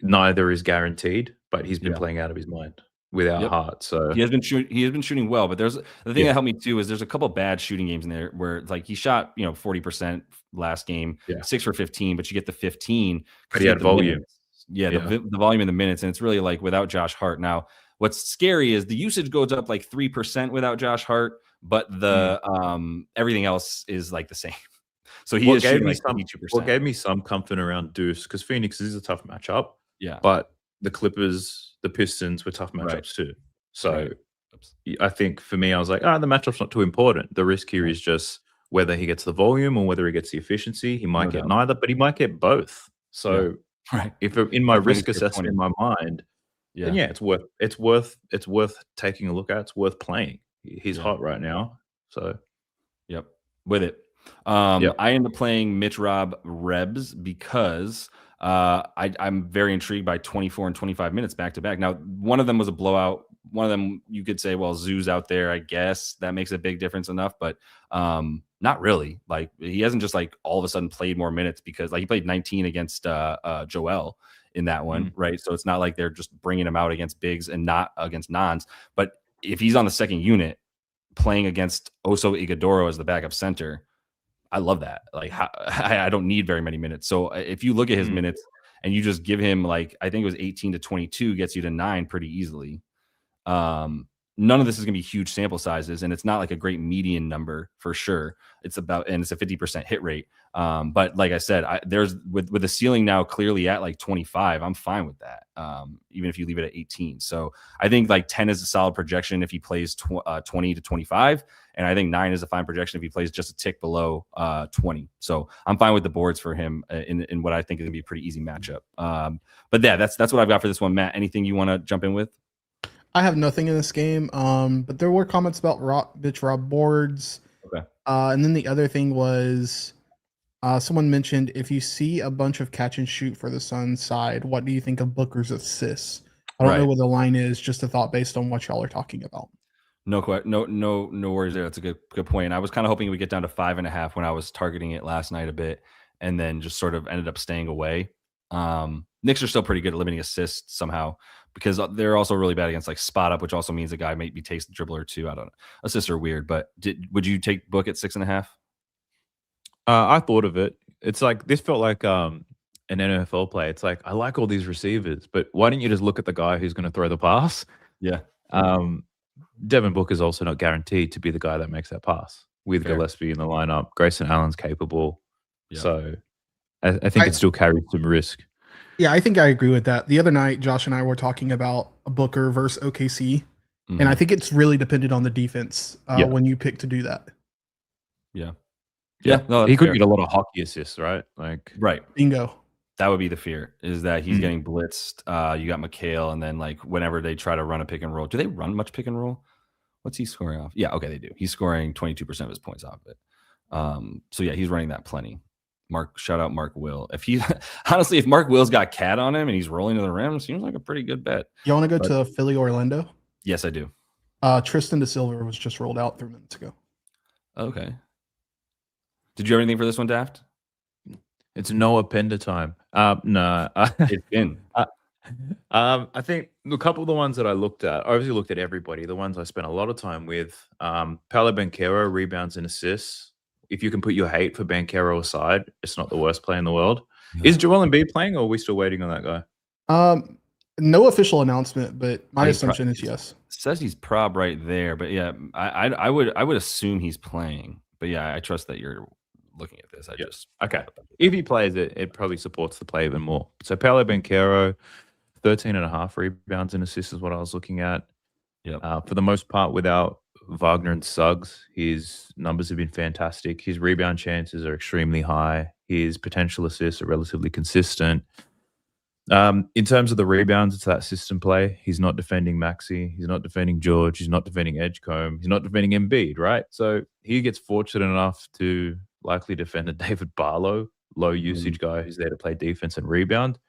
Speaker 3: neither is guaranteed, but he's been playing out of his mind without heart. So
Speaker 1: he has been shooting well, but there's the thing that helped me too is there's a couple bad shooting games in there where it's like he shot 40% last game, 6 for 15, but you get the 15
Speaker 3: but he had volume.
Speaker 1: The volume in the minutes, and it's really like without Josh Hart. Now, what's scary is the usage goes up like 3% without Josh Hart, but the everything else is like the same. So he is shooting like 52%.
Speaker 3: What gave me some comfort around Deuce, because Phoenix is a tough matchup.
Speaker 1: Yeah,
Speaker 3: but the Clippers, the Pistons were tough matchups too. So I think for me, I was like, the matchup's not too important. The risk here is just whether he gets the volume or whether he gets the efficiency. He might get neither, but he might get both. So if in my risk assessment in my mind, then it's worth taking a look at. It's worth playing. He's hot right now. So
Speaker 1: with it. I end up playing Mitch Rob Rebs because I'm very intrigued by 24 and 25 minutes back to back. Now, one of them was a blowout. One of them, you could say, well, Zoo's out there. I guess that makes a big difference enough, but not really. Like, he hasn't just like all of a sudden played more minutes because like he played 19 against Joel in that one, right? So it's not like they're just bringing him out against bigs and not against nons. But if he's on the second unit playing against Oso Ighodaro as the backup center, I love that. Like, I don't need very many minutes. So if you look at his minutes and you just give him like, I think it was 18 to 22 gets you to 9 pretty easily. None of this is going to be huge sample sizes, and it's not like a great median number for sure. It's a 50% hit rate. But like I said, there's with the ceiling now clearly at like 25, I'm fine with that. Even if you leave it at 18. So I think like 10 is a solid projection if he plays 20 to 25. And I think 9 is a fine projection if he plays just a tick below 20. So I'm fine with the boards for him in what I think is going to be a pretty easy matchup. But yeah, that's what I've got for this one. Matt, anything you want to jump in with?
Speaker 2: I have nothing in this game, but there were comments about Mitch Rob boards.
Speaker 1: Okay.
Speaker 2: And then the other thing was someone mentioned if you see a bunch of catch and shoot for the Suns side, what do you think of Booker's assists? I don't know what the line is, just a thought based on what y'all are talking about.
Speaker 1: No worries there. That's a good point. I was kind of hoping we get down to 5.5 when I was targeting it last night a bit, and then just sort of ended up staying away. Knicks are still pretty good at limiting assists somehow, because they're also really bad against like spot up, which also means a guy maybe takes the dribble or two. I don't know. Assists are weird, but would you take Book at 6.5?
Speaker 3: I thought of it. It's like, this felt like an NFL play. It's like, I like all these receivers, but why don't you just look at the guy who's going to throw the pass?
Speaker 1: Yeah.
Speaker 3: Devin Booker's also not guaranteed to be the guy that makes that pass with
Speaker 1: Fair.
Speaker 3: Gillespie in the lineup. Grayson Allen's capable.
Speaker 1: Yeah.
Speaker 3: So I think it still carries some risk.
Speaker 2: Yeah, I think I agree with that. The other night, Josh and I were talking about Booker versus OKC, and I think it's really dependent on the defense when you pick to do that.
Speaker 1: Yeah.
Speaker 3: No, he could get a lot of hockey assists, right? Like,
Speaker 1: right.
Speaker 2: Bingo.
Speaker 1: That would be the fear, is that he's getting blitzed. You got McHale, and then like whenever they try to run a pick and roll, do they run much pick and roll? What's he scoring off? Yeah, okay, they do. He's scoring 22% of his points off of it. So yeah, he's running that plenty. Shout out Mark Will. If he honestly, if Mark Will's got Cat on him and he's rolling to the rim, seems like a pretty good bet.
Speaker 2: You want to go to Philly, Orlando?
Speaker 1: Yes, I do.
Speaker 2: Tristan DeSilva was just rolled out 3 minutes ago.
Speaker 1: Okay. Did you have anything for this one, Daft?
Speaker 3: It's Noah Pender time. No,
Speaker 1: It's been.
Speaker 3: I think a couple of the ones that I looked at, I obviously looked at everybody. The ones I spent a lot of time with, Paolo Banchero, rebounds and assists. If you can put your hate for Banchero aside, it's not the worst play in the world. Yeah. Is Joel Embiid playing, or are we still waiting on that guy?
Speaker 2: No official announcement, but my assumption is yes.
Speaker 1: Says he's prob right there, but yeah, I would assume he's playing. But yeah, I trust that you're looking at this.
Speaker 3: Okay. If he plays it, it probably supports the play even more. So Paolo Banchero, 13.5 rebounds and assists is what I was looking at.
Speaker 1: Yeah.
Speaker 3: For the most part, without Wagner and Suggs, his numbers have been fantastic. His rebound chances are extremely high. His potential assists are relatively consistent. In terms of the rebounds, it's that system play. He's not defending Maxey. He's not defending George. He's not defending Edgecombe. He's not defending Embiid, right? So he gets fortunate enough to likely defend a David Barlow, low usage guy who's there to play defense and rebound.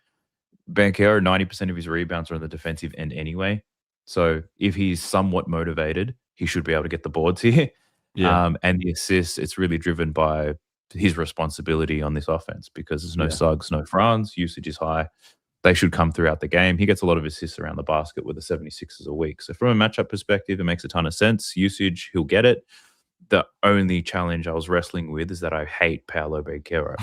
Speaker 3: Banchero, 90% of his rebounds are on the defensive end anyway. So if he's somewhat motivated, he should be able to get the boards here.
Speaker 1: Yeah.
Speaker 3: And the assists, it's really driven by his responsibility on this offense because there's no Suggs, no Franz. Usage is high. They should come throughout the game. He gets a lot of assists around the basket with the 76ers a week. So from a matchup perspective, it makes a ton of sense. Usage, he'll get it. The only challenge I was wrestling with is that I hate Paolo Banchero.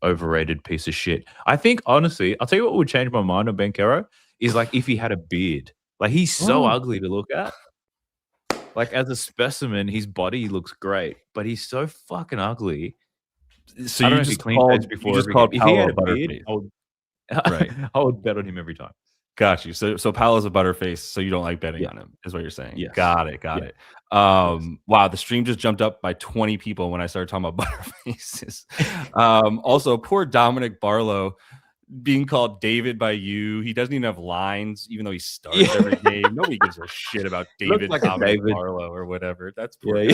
Speaker 3: Overrated piece of shit. I think, honestly, I'll tell you what would change my mind on Banchero is like if he had a beard. Like he's so ugly to look at. Like as a specimen, his body looks great, but he's so fucking ugly.
Speaker 1: So you just called
Speaker 3: if he had a
Speaker 1: beard,
Speaker 3: I would bet on him every time.
Speaker 1: Got you. So Paolo's a butterface, so you don't like betting on him, is what you're saying.
Speaker 3: Yes.
Speaker 1: Got it. Wow, the stream just jumped up by 20 people when I started talking about butterfaces. Also, poor Dominic Barlow being called David by you. He doesn't even have lines, even though he starts every game. Nobody gives a shit about David Dominic Barlow or whatever. That's poor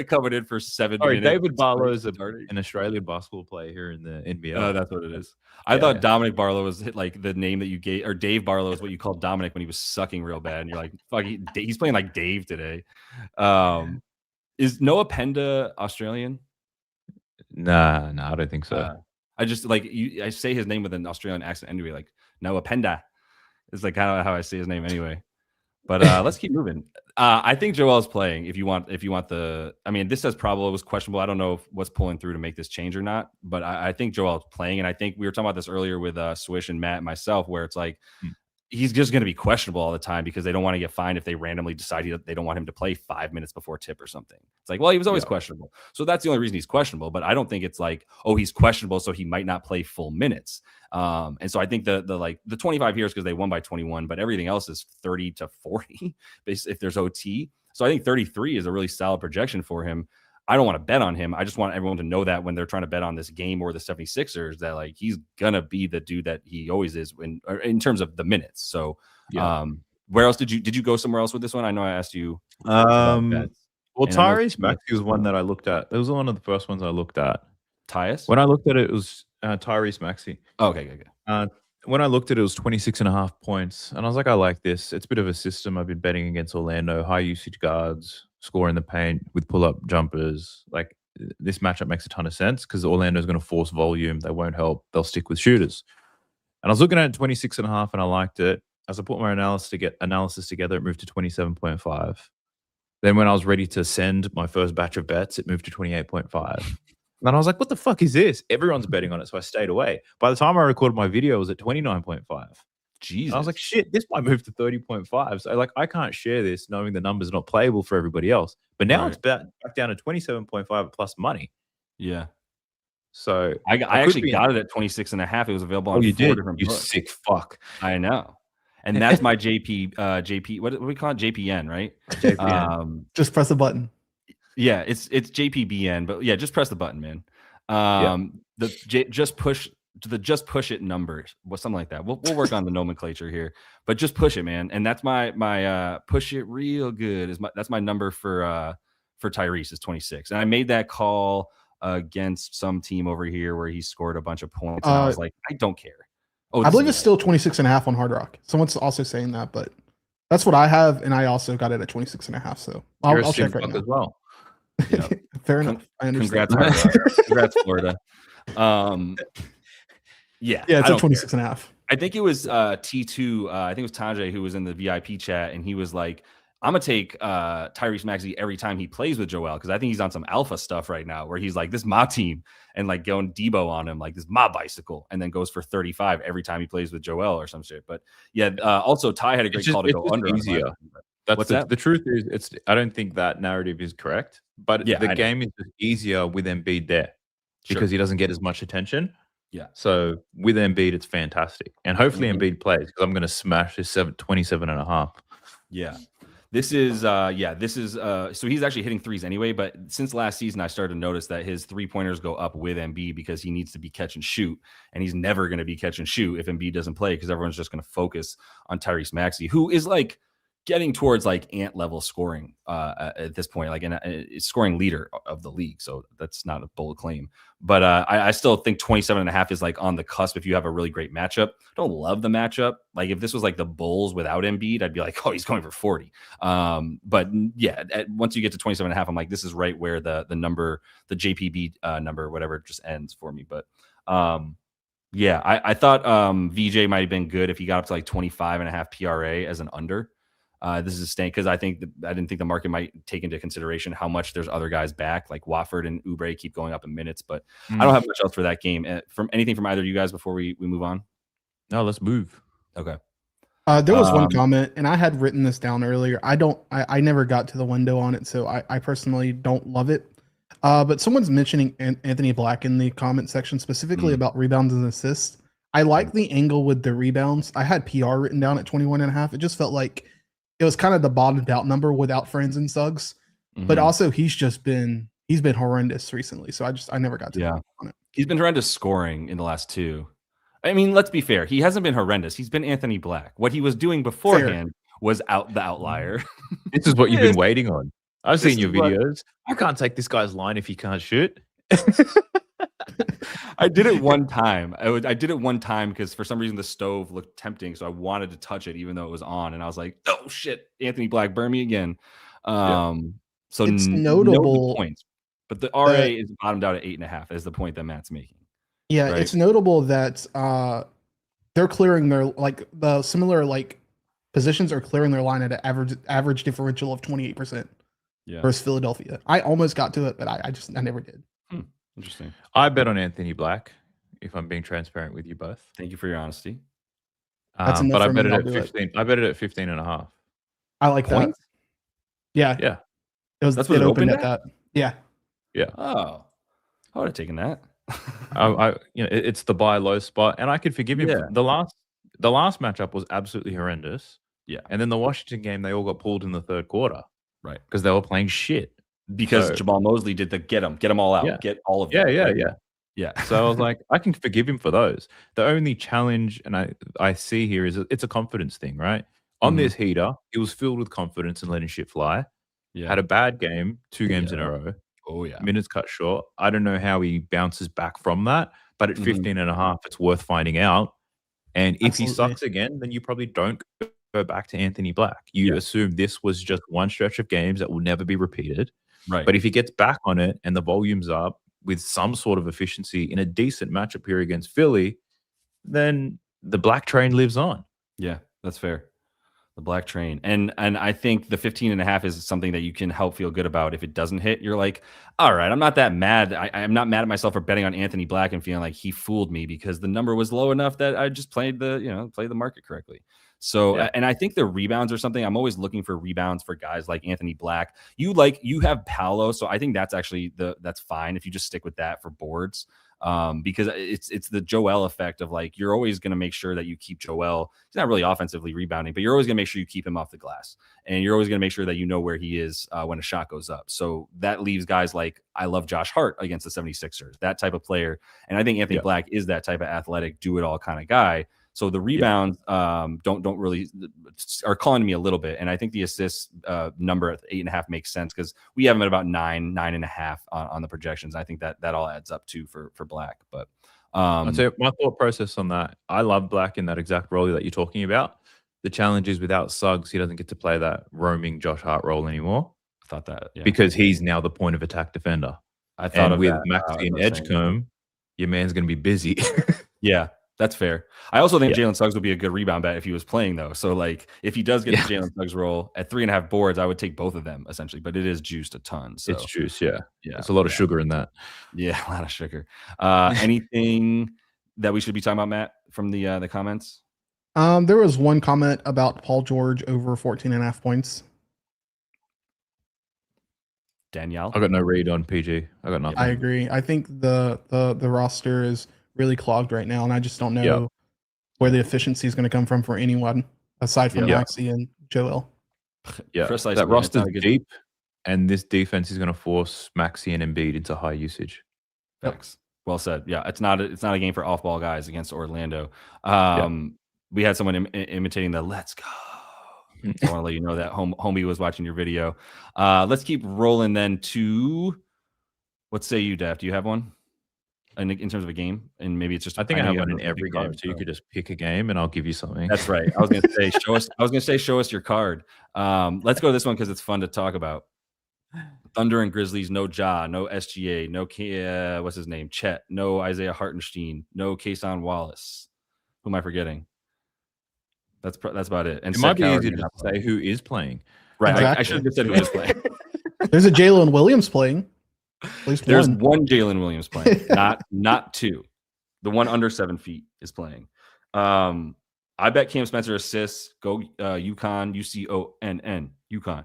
Speaker 1: coming in for 7 minutes.
Speaker 3: David Barlow is an Australian basketball player here in the NBA.
Speaker 1: Oh, that's what it is. I thought Dominic Barlow was like the name that you gave, or Dave Barlow is what you called Dominic when he was sucking real bad. And you're like, fuck, he's playing like Dave today. Is Noah Penda Australian?
Speaker 3: Nah, I don't think so.
Speaker 1: I just like I say his name with an Australian accent anyway, like Noah Penda. It's like kind of how I say his name anyway. But let's keep moving. I think Joel's playing. If you want the, I mean, this says probable was questionable. I don't know what's pulling through to make this change or not. But I think Joel's playing, and I think we were talking about this earlier with Swish and Matt and myself, where it's like he's just going to be questionable all the time because they don't want to get fined if they randomly decide they don't want him to play 5 minutes before tip or something. It's like, well, he was always questionable. So that's the only reason he's questionable. But I don't think it's like, oh, he's questionable, so he might not play full minutes. And so I think the 25 years because they won by 21, but everything else is 30 to 40 if there's OT. So I think 33 is a really solid projection for him. I don't want to bet on him. I just want everyone to know that when they're trying to bet on this game or the 76ers, that like he's gonna be the dude that he always is in terms of the minutes. So where else did you go somewhere else with this one? I know I asked you.
Speaker 3: Well, Tyrese Maxey was one that I looked at. It was one of the first ones I looked at.
Speaker 1: Tyus?
Speaker 3: When I looked at it, it was Tyrese Maxey.
Speaker 1: Okay.
Speaker 3: When I looked at it, it was 26.5 points. And I was like, I like this. It's a bit of a system. I've been betting against Orlando, high usage guards, score in the paint with pull-up jumpers. Like this matchup makes a ton of sense because Orlando is going to force volume. They won't help. They'll stick with shooters. And I was looking at 26.5 and I liked it. As I put my analysis together, it moved to 27.5. Then when I was ready to send my first batch of bets, it moved to 28.5. And I was like, what the fuck is this? Everyone's betting on it. So I stayed away. By the time I recorded my video, it was at 29.5.
Speaker 1: Jesus.
Speaker 3: And I was like, shit, this might move to 30.5. So like, I can't share this knowing the number's not playable for everybody else. But now it's back down to 27.5 plus money.
Speaker 1: Yeah.
Speaker 3: So
Speaker 1: I actually got it at 26.5. It was available on 4 different
Speaker 3: you
Speaker 1: books.
Speaker 3: sick fuck.
Speaker 1: I know. And that's my JP, what do we call it? JPN, right?
Speaker 3: JPN.
Speaker 2: Just press a button.
Speaker 1: Yeah, it's JPBN, but yeah, just press the button, man. Just push it numbers, something like that. We'll work on the nomenclature here, but just push it, man. And that's my push it real good that's my number for Tyrese is 26. And I made that call against some team over here where he scored a bunch of points, and I was like, I don't care.
Speaker 2: I believe it's still 26.5 on Hard Rock. Someone's also saying that, but that's what I have, and I also got it at 26.5 So I'll check right now
Speaker 3: as well.
Speaker 1: Yep.
Speaker 2: Fair enough. I understand.
Speaker 1: Congrats, Florida. Yeah,
Speaker 2: it's at 26.5.
Speaker 1: I think it was T2. I think it was Tanjay who was in the VIP chat, and he was like, I'm gonna take Tyrese Maxey every time he plays with Joel, because I think he's on some alpha stuff right now where he's like, this is my team, and like going Debo on him, like this is my bicycle, and then goes for 35 every time he plays with Joel or some shit. But yeah, also Ty had a great call to go under.
Speaker 3: Easier. What's that? The truth is, I don't think that narrative is correct, but the game is just easier with Embiid there because he doesn't get as much attention.
Speaker 1: Yeah.
Speaker 3: So with Embiid, it's fantastic, and hopefully Embiid plays, because I'm going to smash his 27.5.
Speaker 1: Yeah. This is so he's actually hitting threes anyway, but since last season I started to notice that his 3-pointers go up with Embiid because he needs to be catch and shoot, and he's never going to be catch and shoot if Embiid doesn't play, because everyone's just going to focus on Tyrese Maxey, who is like getting towards like Ant level scoring at this point, like a scoring leader of the league. So that's not a bold claim, but I still think 27.5 is like on the cusp if you have a really great matchup. Don't love the matchup. Like if this was like the Bulls without Embiid, I'd be like, oh, he's going for 40. But yeah, once you get to 27.5, I'm like, this is right where the number, the JPB number, whatever, just ends for me. But yeah, I thought VJ might have been good if he got up to like 25.5 PRA as an under. This is a stink, because I didn't think the market might take into consideration how much there's other guys back, like Watford and Oubre keep going up in minutes. But I don't have much else for that game. From anything from either of you guys before we move on?
Speaker 3: No, let's move.
Speaker 1: Okay.
Speaker 2: There was one comment, and I had written this down earlier. I never got to the window on it, so I personally don't love it. But someone's mentioning Anthony Black in the comment section, specifically about rebounds and assists. I like the angle with the rebounds. I had PR written down at 21.5. It just felt like it was kind of the bottomed out number without Franz and Suggs, but also he's been horrendous recently. So I never got to on it.
Speaker 1: He's been horrendous scoring in the last 2. I mean, let's be fair. He hasn't been horrendous. He's been Anthony Black. What he was doing beforehand was the outlier.
Speaker 3: This is what you've been waiting on. I've seen your videos. I can't take this guy's line if he can't shoot.
Speaker 1: I did it one time. I did it one time because for some reason the stove looked tempting, so I wanted to touch it even though it was on, and I was like, "Oh shit, Anthony Black, burn me again." So
Speaker 2: it's notable
Speaker 1: points, but the RA is bottomed out at 8.5. Is the point that Matt's making?
Speaker 2: Yeah, right? It's notable that they're clearing their the similar positions are clearing their line at an average differential of 28%. Versus Philadelphia. I almost got to it, but I never did.
Speaker 1: Interesting.
Speaker 3: I bet on Anthony Black, if I'm being transparent with you both.
Speaker 1: Thank you for your honesty.
Speaker 2: But
Speaker 3: I bet it at 15. I bet it at 15.5.
Speaker 2: I like that. Yeah.
Speaker 1: That's what it opened at
Speaker 2: that. Yeah.
Speaker 1: Oh, I would have taken that.
Speaker 3: It's the buy low spot, and I could forgive him. The last matchup was absolutely horrendous.
Speaker 1: Yeah,
Speaker 3: and then the Washington game, they all got pulled in the third quarter,
Speaker 1: right?
Speaker 3: Because they were playing shit.
Speaker 1: Because Jamal Mosley did the get them all out, get all of them. Yeah.
Speaker 3: So I was like, I can forgive him for those. The only challenge, and I see here, is it's a confidence thing, right? On this heater, he was filled with confidence and letting shit fly.
Speaker 1: Yeah.
Speaker 3: Had a bad game, 2 games in a row.
Speaker 1: Oh yeah.
Speaker 3: Minutes cut short. I don't know how he bounces back from that, but at 15.5, it's worth finding out. And if he sucks again, then you probably don't go back to Anthony Black. You assume this was just one stretch of games that will never be repeated.
Speaker 1: Right.
Speaker 3: But if he gets back on it and the volume's up with some sort of efficiency in a decent matchup here against Philly, then the Black train lives on.
Speaker 1: Yeah, that's fair. The black train. And I think the 15.5 is something that you can help feel good about. If it doesn't hit, you're like, all right, I'm not that mad. I'm not mad at myself for betting on Anthony Black and feeling like he fooled me because the number was low enough that I just played the market correctly. So,
Speaker 3: Yeah.
Speaker 1: and I think the rebounds are something I'm always looking for rebounds for guys like Anthony Black. You have Paolo, so I think that's actually that's fine if you just stick with that for boards. Because it's the Joel effect of like, you're always going to make sure that you keep Joel. He's not really offensively rebounding, but you're always going to make sure you keep him off the glass, and you're always going to make sure that you know where he is when a shot goes up. So that leaves guys like, I love Josh Hart against the 76ers, that type of player. And I think Anthony Black is that type of athletic, do it all kind of guy. So the rebounds don't really are calling to me a little bit, and I think the assist number at 8.5 makes sense because we have him at about 9.5 on the projections. I think that all adds up too for Black. But
Speaker 3: I'll tell you my thought process on that. I love Black in that exact role that you're talking about. The challenge is without Suggs, he doesn't get to play that roaming Josh Hart role anymore.
Speaker 1: I thought that
Speaker 3: because he's now the point of attack defender.
Speaker 1: I thought
Speaker 3: with Maxey and Edgecombe, your man's going to be busy.
Speaker 1: Yeah. That's fair. I also think Jalen Suggs would be a good rebound bet if he was playing, though. So, like, if he does get the Jalen Suggs role at 3.5 boards, I would take both of them essentially. But it is juiced a ton. So
Speaker 3: it's juice, yeah. There's a lot of sugar in that.
Speaker 1: Yeah, a lot of sugar. Anything that we should be talking about, Matt, from the comments?
Speaker 2: There was one comment about Paul George over 14.5 points.
Speaker 1: Danielle,
Speaker 3: I got no read on PG. I got nothing.
Speaker 2: I agree. I think the roster is really clogged right now, and I just don't know where the efficiency is going to come from for anyone aside from Maxey and Joel.
Speaker 3: Yeah,
Speaker 1: precisely.
Speaker 3: That roster's deep, and this defense is going to force Maxey and Embiid into high usage.
Speaker 1: Thanks. Well said. Yeah, it's not a game for off-ball guys against Orlando. We had someone imitating the "Let's go." I want to let you know that homie was watching your video. Let's keep rolling then to what say you, Daph? Do you have one? In terms of a game, and maybe it's just
Speaker 3: I think I have one in every game, so you could just pick a game and I'll give you something.
Speaker 1: That's right. I was going to say show us your card. Let's go to this one because it's fun to talk about. Thunder and Grizzlies, no Ja, no SGA, no what's his name, Chet, no Isaiah Hartenstein, no Kason Wallace. Who am I forgetting? That's about it. And
Speaker 3: it might be easy to say who is playing.
Speaker 1: Right. Exactly. I should have just said who is playing.
Speaker 2: There's a Jalen Williams playing. At least
Speaker 1: there's one Jalen Williams playing, not two. The one under 7 feet is playing. I bet Cam Spencer assists. Go UConn, UConn,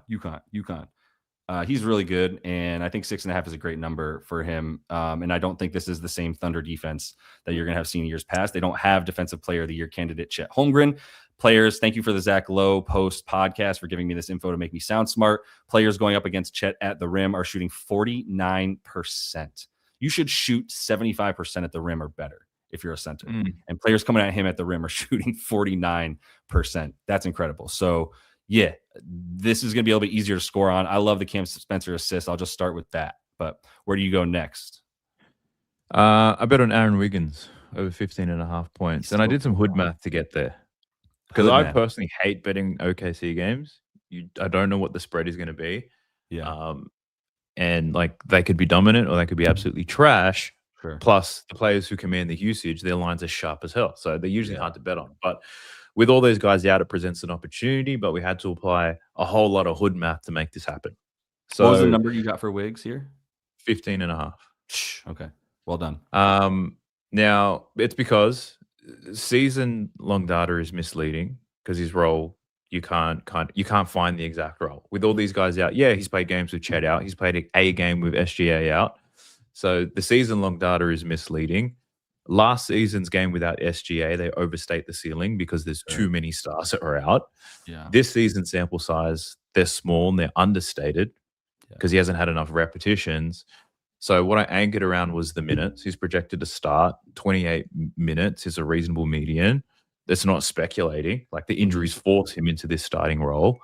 Speaker 1: UConn. He's really good, and I think 6.5 is a great number for him. And I don't think this is the same Thunder defense that you're going to have seen in years past. They don't have Defensive Player of the Year candidate Chet Holmgren. Players, thank you for the Zach Lowe post podcast for giving me this info to make me sound smart. Players going up against Chet at the rim are shooting 49%. You should shoot 75% at the rim or better if you're a center. And players coming at him at the rim are shooting 49%. That's incredible. So, yeah, this is going to be a little bit easier to score on. I love the Cam Spencer assist. I'll just start with that. But where do you go next?
Speaker 3: I bet on Aaron Wiggins over 15.5 points. And I did some hood math to get there. Because I personally hate betting OKC games. I don't know what the spread is going to be.
Speaker 1: Yeah.
Speaker 3: And like they could be dominant or they could be absolutely trash.
Speaker 1: Sure.
Speaker 3: Plus the players who command the usage, their lines are sharp as hell. So they're usually hard to bet on. But with all those guys out, it presents an opportunity. But we had to apply a whole lot of hood math to make this happen. So
Speaker 1: what was the number you got for Wiggs here?
Speaker 3: 15.5.
Speaker 1: Okay. Well done.
Speaker 3: Now it's because season long data is misleading because his role you can't find the exact role with all these guys out. Yeah, he's played games with Chet out. He's played a game with SGA out. So the season long data is misleading. Last season's game without SGA, they overstate the ceiling because there's too many stars that are out.
Speaker 1: Yeah.
Speaker 3: This season's sample size, they're small and they're understated because he hasn't had enough repetitions. So what I anchored around was the minutes. He's projected to start 28 minutes is a reasonable median. That's not speculating. Like the injuries force him into this starting role.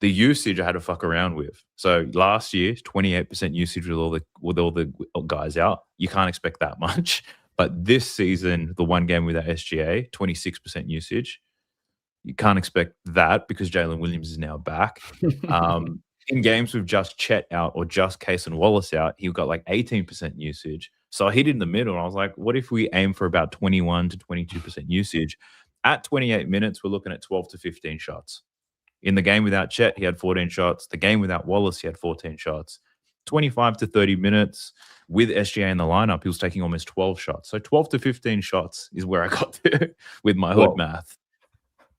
Speaker 3: The usage I had to fuck around with. So last year, 28% usage with all the guys out. You can't expect that much. But this season, the one game without SGA, 26% usage. You can't expect that because Jalen Williams is now back. In games with just Chet out or just Kason Wallace out, he got like 18% usage. So I hit in the middle and I was like, what if we aim for about 21 to 22% usage? At 28 minutes, we're looking at 12 to 15 shots. In the game without Chet, he had 14 shots. The game without Wallace, he had 14 shots. 25 to 30 minutes with SGA in the lineup, he was taking almost 12 shots. So 12 to 15 shots is where I got to with my hood math.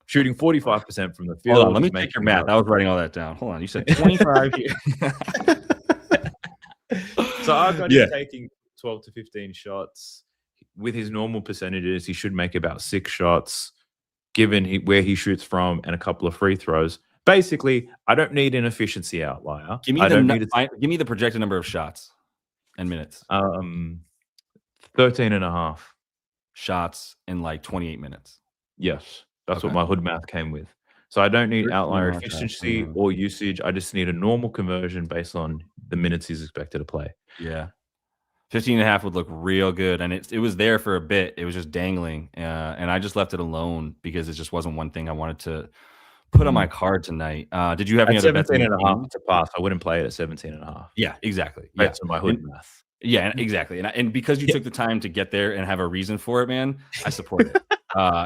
Speaker 3: Shooting 45% from the field.
Speaker 1: Hold on, let me check your math. I was writing all that down. Hold on, you said 25 here.
Speaker 3: So I got him taking 12 to 15 shots. With his normal percentages, he should make about 6 shots, given where he shoots from and a couple of free throws. Basically, I don't need an efficiency outlier.
Speaker 1: Give me the projected number of shots and minutes.
Speaker 3: 13 and a half
Speaker 1: shots in like 28 minutes.
Speaker 3: Yes, that's what my hood math came with. So I don't need outlier efficiency or usage. I just need a normal conversion based on the minutes he's expected to play.
Speaker 1: Yeah. 15 and a half would look real good. And it was there for a bit. It was just dangling. And I just left it alone because it just wasn't one thing I wanted to put on my card tonight. Did you have any other bets?
Speaker 3: 17 and a half to pass. I wouldn't play it at 17 and a half.
Speaker 1: Yeah, exactly.
Speaker 3: Based on my hood math.
Speaker 1: Yeah, exactly. And because you took the time to get there and have a reason for it, man, I support it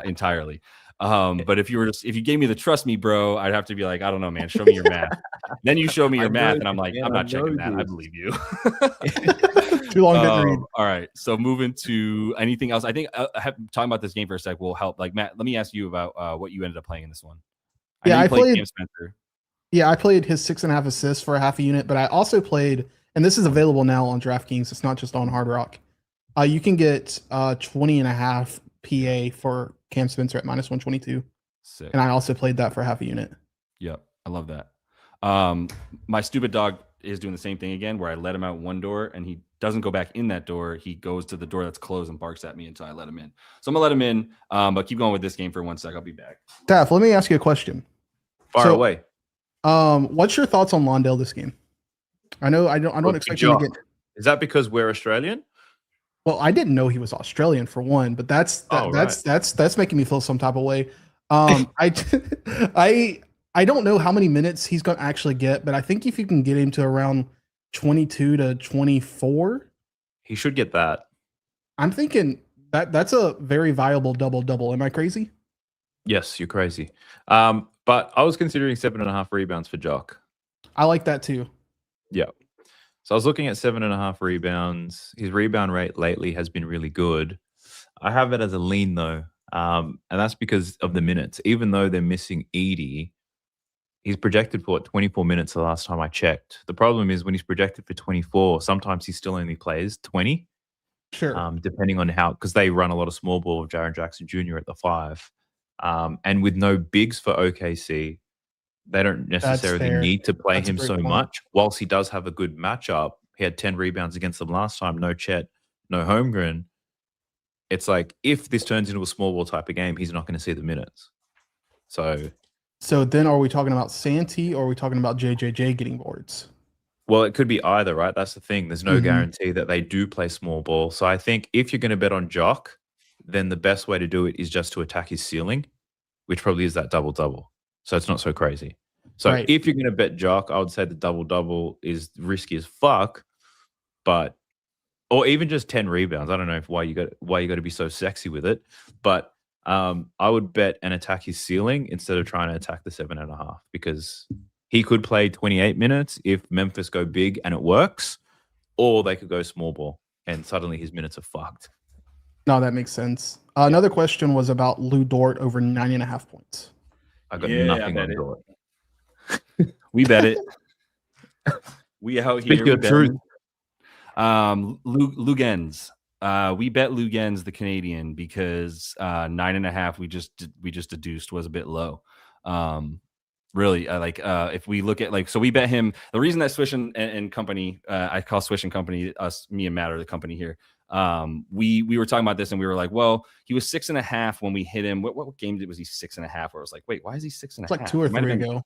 Speaker 1: entirely. But if you gave me the trust me, bro, I'd have to be like, I don't know, man, show me your math. Then you show me your math, and I'm like, I'm not checking that. I believe you.
Speaker 2: Too long to read.
Speaker 1: All right. So moving to anything else, I think talking about this game for a sec will help. Like, Matt, let me ask you about what you ended up playing in this one.
Speaker 2: I played Cam Spencer. Yeah, I played his 6.5 assists for a half a unit, but I also played, and this is available now on DraftKings. It's not just on Hard Rock. You can get 20.5 PA for Cam Spencer at -122.
Speaker 1: Sick.
Speaker 2: And I also played that for half a unit.
Speaker 1: Yep. I love that. My stupid dog is doing the same thing again, where I let him out one door and he doesn't go back in that door. He goes to the door that's closed and barks at me until I let him in. So I'm gonna let him in. But keep going with this game for 1 sec. I'll be back.
Speaker 2: Daph, let me ask you a question.
Speaker 3: Fire away.
Speaker 2: What's your thoughts on Londale this game? I don't expect you to get.
Speaker 3: Is that because we're Australian?
Speaker 2: Well, I didn't know he was Australian for one, but that's making me feel some type of way. I don't know how many minutes he's going to actually get, but I think if you can get him to around 22 to 24,
Speaker 3: he should get that.
Speaker 2: I'm thinking that's a very viable double-double. Am I crazy?
Speaker 3: Yes, you're crazy. But I was considering 7.5 rebounds for Jock.
Speaker 2: I like that too.
Speaker 3: Yeah. So I was looking at 7.5 rebounds. His rebound rate lately has been really good. I have it as a lean though. And that's because of the minutes. Even though they're missing Edey, he's projected for 24 minutes the last time I checked. The problem is when he's projected for 24, sometimes he still only plays 20.
Speaker 2: Sure.
Speaker 3: Depending on how, because they run a lot of small ball of Jaren Jackson Jr. at the 5. And with no bigs for OKC, they don't necessarily need to play him so much. Whilst he does have a good matchup, he had 10 rebounds against them last time, no Chet, no Holmgren. It's like, if this turns into a small ball type of game, he's not going to see the minutes. So
Speaker 2: then are we talking about Santi or are we talking about JJJ getting boards?
Speaker 3: Well, it could be either, right? That's the thing. There's no guarantee that they do play small ball. So I think if you're going to bet on Jock, then the best way to do it is just to attack his ceiling, which probably is that double-double. So it's not so crazy. So if you're going to bet Jock, I would say the double-double is risky as fuck, but or even just 10 rebounds. I don't know why you got to be so sexy with it, but I would bet and attack his ceiling instead of trying to attack the 7.5 because he could play 28 minutes if Memphis go big and it works, or they could go small ball and suddenly his minutes are fucked.
Speaker 2: No, that makes sense. Another question was about Lou Dort over 9.5 points.
Speaker 3: I got nothing on Dort.
Speaker 1: We bet it. We out here.
Speaker 3: Speak your truth.
Speaker 1: Lugens. We bet Lugens, the Canadian, because 9.5 we just deduced was a bit low. Really, if we look at so we bet him. The reason that Swish and company, I call Swish and company me and Matt are the company here. We were talking about this and we were like, well, he was 6.5 when we hit him. What game was he 6.5? Where I was like, wait, why is he 6.5?
Speaker 2: It's like 2 or 3 ago.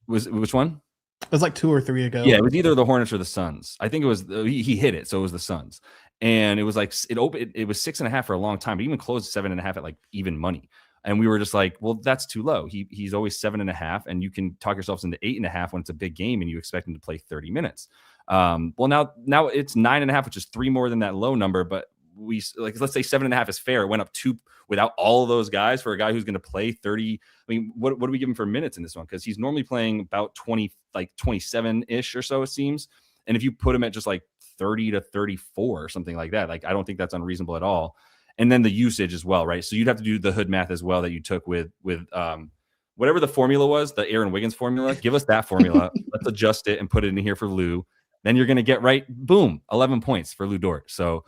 Speaker 1: Was which one?
Speaker 2: It was like 2 or 3 ago.
Speaker 1: Yeah, it was either the Hornets or the Suns. I think it was he hit it, so it was the Suns. And it was like it was 6.5 for a long time, but even closed 7.5 at like even money. And we were just like, well, that's too low. He's always 7.5, and you can talk yourselves into 8.5 when it's a big game and you expect him to play 30 minutes. Well, now it's 9.5, which is 3 more than that low number. But let's say 7.5 is fair. It went up 2 without all of those guys for a guy who's going to play 30. I mean, what do we give him for minutes in this one? Because he's normally playing about 20, like 27-ish or so, it seems. And if you put him at just like 30 to 34 or something like that, like I don't think that's unreasonable at all. And then the usage as well, right? So you'd have to do the hood math as well that you took with whatever the formula was, the Aaron Wiggins formula. Give us that formula. Let's adjust it and put it in here for Lou. Then you're going to get boom, 11 points for Lou Dort. So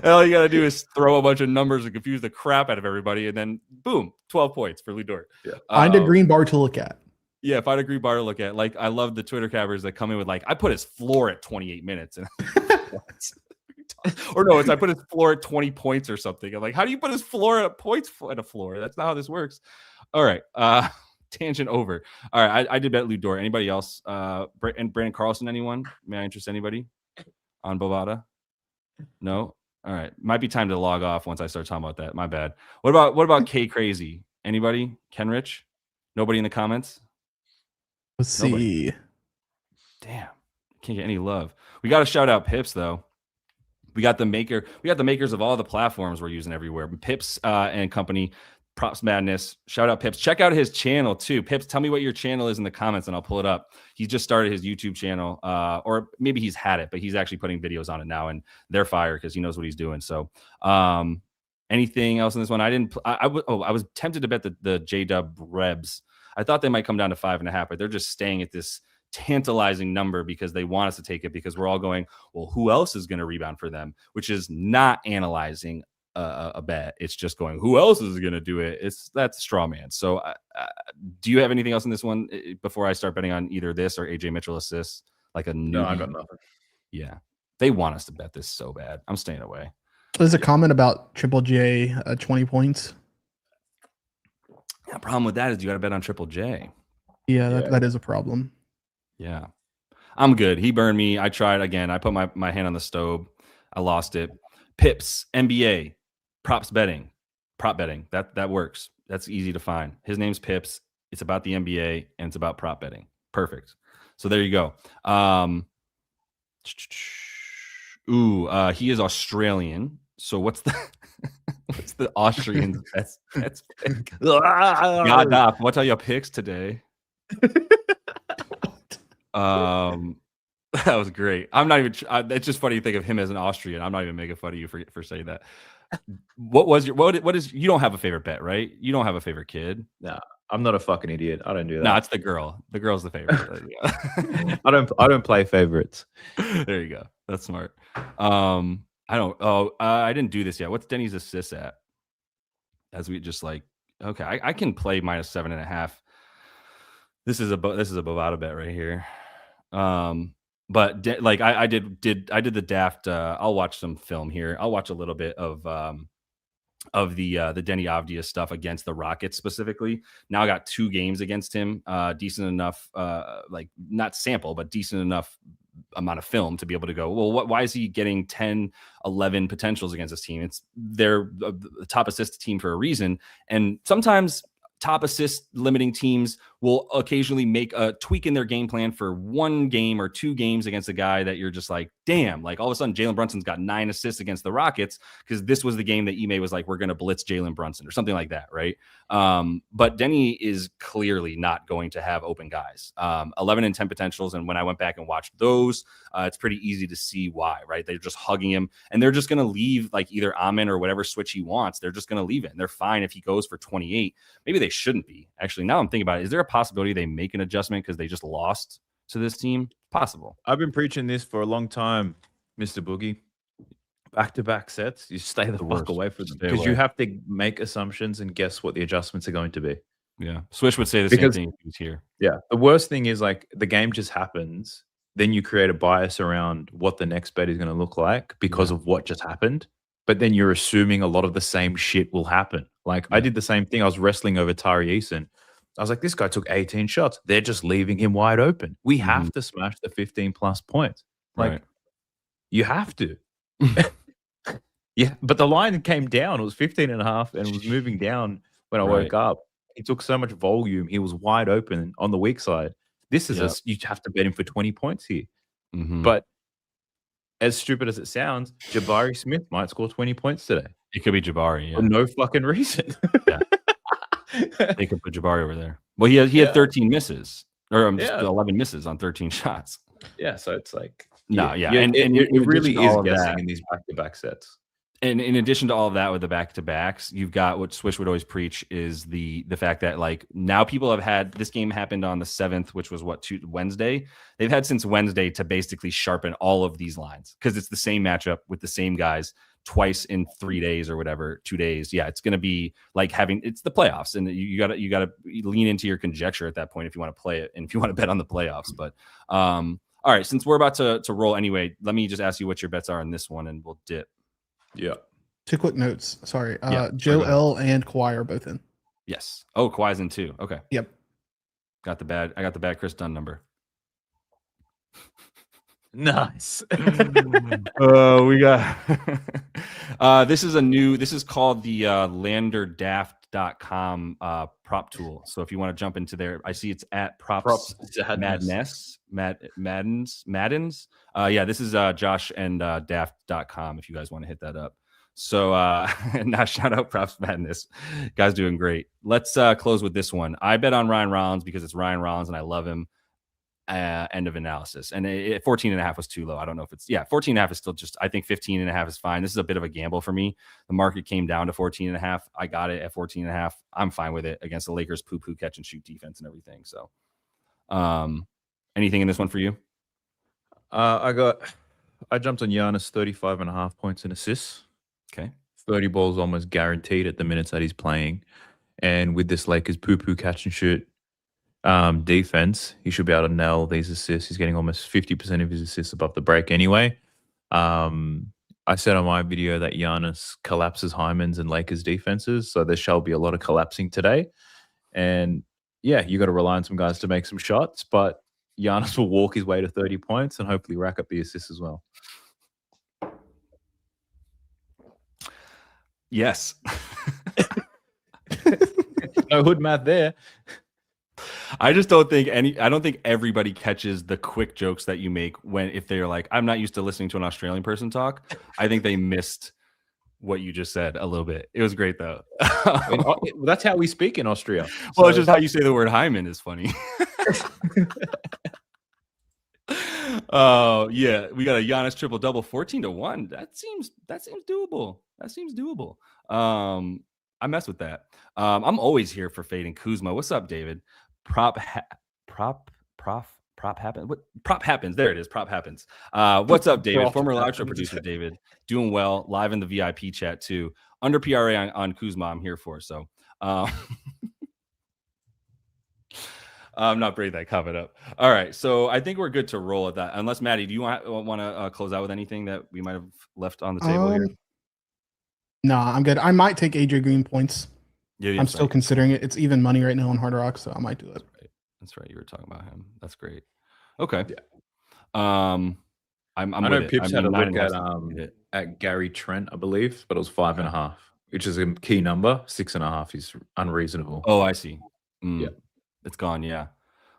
Speaker 1: all you got to do is throw a bunch of numbers and confuse the crap out of everybody. And then boom, 12 points for Lou Dort.
Speaker 3: Yeah.
Speaker 2: Find a green bar to look at.
Speaker 1: Yeah, find a green bar to look at. Like, I love the Twitter cappers that come in with like, I put his floor at 28 minutes. And or no, it's I put his floor at 20 points or something. I'm like, how do you put his floor at points at a floor? That's not how this works. All right. Tangent over. All right. I did bet Lou Dort. Anybody else? And Brandon Carlson, anyone? May I interest anybody on Bovada? No? All right. Might be time to log off once I start talking about that. My bad. What about K Crazy? Anybody? Ken Rich? Nobody in the comments?
Speaker 2: Let's
Speaker 1: Nobody.
Speaker 2: see.
Speaker 1: Damn. Can't get any love. We got to shout out Pips though. We got the makers of all the platforms we're using everywhere. Pips and company, Props Madness. Shout out Pips. Check out his channel too. Pips, tell me what your channel is in the comments and I'll pull it up. He just started his YouTube channel, or maybe he's had it, but he's actually putting videos on it now, and they're fire because he knows what he's doing. So, anything else in this one? I was tempted to bet the J-Dub Rebs. I thought they might come down to 5.5, but they're just staying at this tantalizing number because they want us to take it, because we're all going, well, who else is going to rebound for them, which is not analyzing a bet. It's just going, who else is going to do it? That's straw man. So do you have anything else in this one before I start betting on either this or AJ Mitchell assists? Like a
Speaker 3: No, I got nothing.
Speaker 1: Yeah, they want us to bet this so bad. I'm staying away.
Speaker 2: There's a comment about Triple J 20 points.
Speaker 1: The problem with that is you got to bet on Triple J.
Speaker 2: Yeah, that is a problem.
Speaker 1: Yeah, I'm good. He burned me. I tried again. I put my hand on the stove. I lost it. Pips, NBA, prop betting. That works. That's easy to find. His name's Pips. It's about the NBA and it's about prop betting. Perfect. So there you go. He is Australian. So what's the Austrian best pick? God, what are your picks today? That was great. I'm not even. It's just funny to think of him as an Austrian. I'm not even making fun of you for saying that. What is? You don't have a favorite bet, right? You don't have a favorite kid.
Speaker 3: No, I'm not a fucking idiot. I don't do that.
Speaker 1: No, it's the girl. The girl's the favorite. Yeah.
Speaker 3: I don't play favorites.
Speaker 1: There you go. That's smart. I didn't do this yet. What's Denny's assists at? As we just like, okay, I can play -7.5. This is a Bovada bet right here. But I did the daft. I'll watch some film here. I'll watch a little bit of the Deni Avdija stuff against the Rockets specifically. Now I got 2 games against him. Decent enough, like not sample, but decent enough amount of film to be able to go, well, why is he getting 10, 11 potentials against this team? They're the top assist team for a reason. And sometimes top assist limiting teams will occasionally make a tweak in their game plan for 1 game or 2 games against a guy that you're just like, damn, like all of a sudden Jalen Brunson's got 9 assists against the Rockets because this was the game that Ime was like, we're going to blitz Jalen Brunson or something like that, right? But Deni is clearly not going to have open guys. 11 and 10 potentials, and when I went back and watched those, it's pretty easy to see why, right? They're just hugging him, and they're just going to leave like either Amen or whatever switch he wants. They're just going to leave it, and they're fine if he goes for 28. Maybe they shouldn't be. Actually, now I'm thinking about it, is there a possibility they make an adjustment because they just lost to this team? Possible.
Speaker 3: I've been preaching this for a long time, Mr. Boogie. Back-to-back sets, you stay the fuck away from them because you have to make assumptions and guess what the adjustments are going to be.
Speaker 1: Yeah, Swish would say the same thing if he was here.
Speaker 3: Yeah, the worst thing is like the game just happens, then you create a bias around what the next bet is going to look like because of what just happened, but then you're assuming a lot of the same shit will happen. Like I did the same thing. I was wrestling over Tari Eason. I was like, this guy took 18 shots. They're just leaving him wide open. We have to smash the 15 plus points. Like you have to. Yeah, but the line came down. It was 15.5 and it was moving down when I woke up. He took so much volume. He was wide open on the weak side. This is you have to bet him for 20 points here. But as stupid as it sounds, Jabari Smith might score 20 points today
Speaker 1: It could be Jabari.
Speaker 3: for
Speaker 1: Yeah,
Speaker 3: no fucking reason.
Speaker 1: Yeah. They could put Jabari over there. Well, he
Speaker 3: Yeah.
Speaker 1: had 13 misses, or just
Speaker 3: Yeah.
Speaker 1: 11 misses on 13 shots.
Speaker 3: Yeah, so it's like
Speaker 1: No, yeah.
Speaker 3: and
Speaker 1: And
Speaker 3: it
Speaker 1: in
Speaker 3: really
Speaker 1: addition to
Speaker 3: is
Speaker 1: all of
Speaker 3: guessing
Speaker 1: that-
Speaker 3: in these back-to-back sets.
Speaker 1: And in addition to all of that with the back-to-backs, you've got what Swish would always preach is the fact that like now people have had this game happened on the 7th, which was Wednesday. They've had since Wednesday to basically sharpen all of these lines because it's the same matchup with the same guys twice in 3 days or whatever, 2 days. Yeah, it's going to be like it's the playoffs, and you got to lean into your conjecture at that point if you want to play it and if you want to bet on the playoffs. But all right, since we're about to roll anyway, let me just ask you what your bets are on this one, and we'll dip.
Speaker 3: Yeah.
Speaker 2: 2 quick notes. Sorry.
Speaker 1: Yeah,
Speaker 2: Joe
Speaker 1: go ahead.
Speaker 2: L and Kawhi are both in.
Speaker 1: Yes. Oh, Kawhi's in too. Okay.
Speaker 2: Yep.
Speaker 1: I got the bad Chris Dunn number.
Speaker 3: Nice.
Speaker 1: We got this is called the landerdaft.com prop tool. So if you want to jump into there, I see it's at props Maddens. Yeah, this is Josh and daft.com if you guys want to hit that up. So now shout out Props Madness. Guys doing great. Let's close with this one. I bet on Ryan Rollins because it's Ryan Rollins and I love him. End of analysis. And 14.5 was too low. I don't know if 14.5 is still just, I think 15.5 is fine. This is a bit of a gamble for me. The market came down to 14.5. I got it at 14.5. I'm fine with it against the Lakers poo-poo catch and shoot defense and everything. So anything in this one for you?
Speaker 3: I jumped on Giannis 35.5 points and assists.
Speaker 1: Okay.
Speaker 3: 30 balls almost guaranteed at the minutes that he's playing. And with this Lakers poo-poo catch and shoot defense, he should be able to nail these assists. He's getting almost 50% of his assists above the break anyway. I said on my video that Giannis collapses Hyman's and Lakers defenses, so there shall be a lot of collapsing today. And yeah, you got to rely on some guys to make some shots, but Giannis will walk his way to 30 points and hopefully rack up the assists as well.
Speaker 1: Yes.
Speaker 3: No hood math there.
Speaker 1: I don't think everybody catches the quick jokes that you make if they're like, I'm not used to listening to an Australian person talk. I think they missed what you just said a little bit. It was great though.
Speaker 3: That's how we speak in Austria.
Speaker 1: Well, it's just how you say the word Hyman is funny. Oh yeah, we got a Giannis triple double 14-1. That seems doable. I mess with that. I'm always here for fading Kuzma. What's up, David? Prop happens. What prop happens? There it is. Prop happens. What's up, David? Former live show producer David, doing well. Live in the VIP chat too. Under PRA on Kuzma, I'm here for. So I'm not bringing that comment up. All right, so I think we're good to roll at that. Unless Maddie, do you want to close out with anything that we might have left on the table here?
Speaker 2: No, I'm good. I might take AJ Green points.
Speaker 1: Yeah,
Speaker 2: I'm still considering it. It's even money right now on Hard Rock, so I might do it.
Speaker 1: That's right. You were talking about him. That's great. Okay.
Speaker 3: Yeah.
Speaker 1: I'm
Speaker 3: I know
Speaker 1: with it.
Speaker 3: Pips had a look
Speaker 1: at
Speaker 3: at Gary Trent, I believe, but it was 5.5, which is a key number. 6.5 is unreasonable.
Speaker 1: Oh, I see.
Speaker 3: Yeah.
Speaker 1: It's gone. Yeah.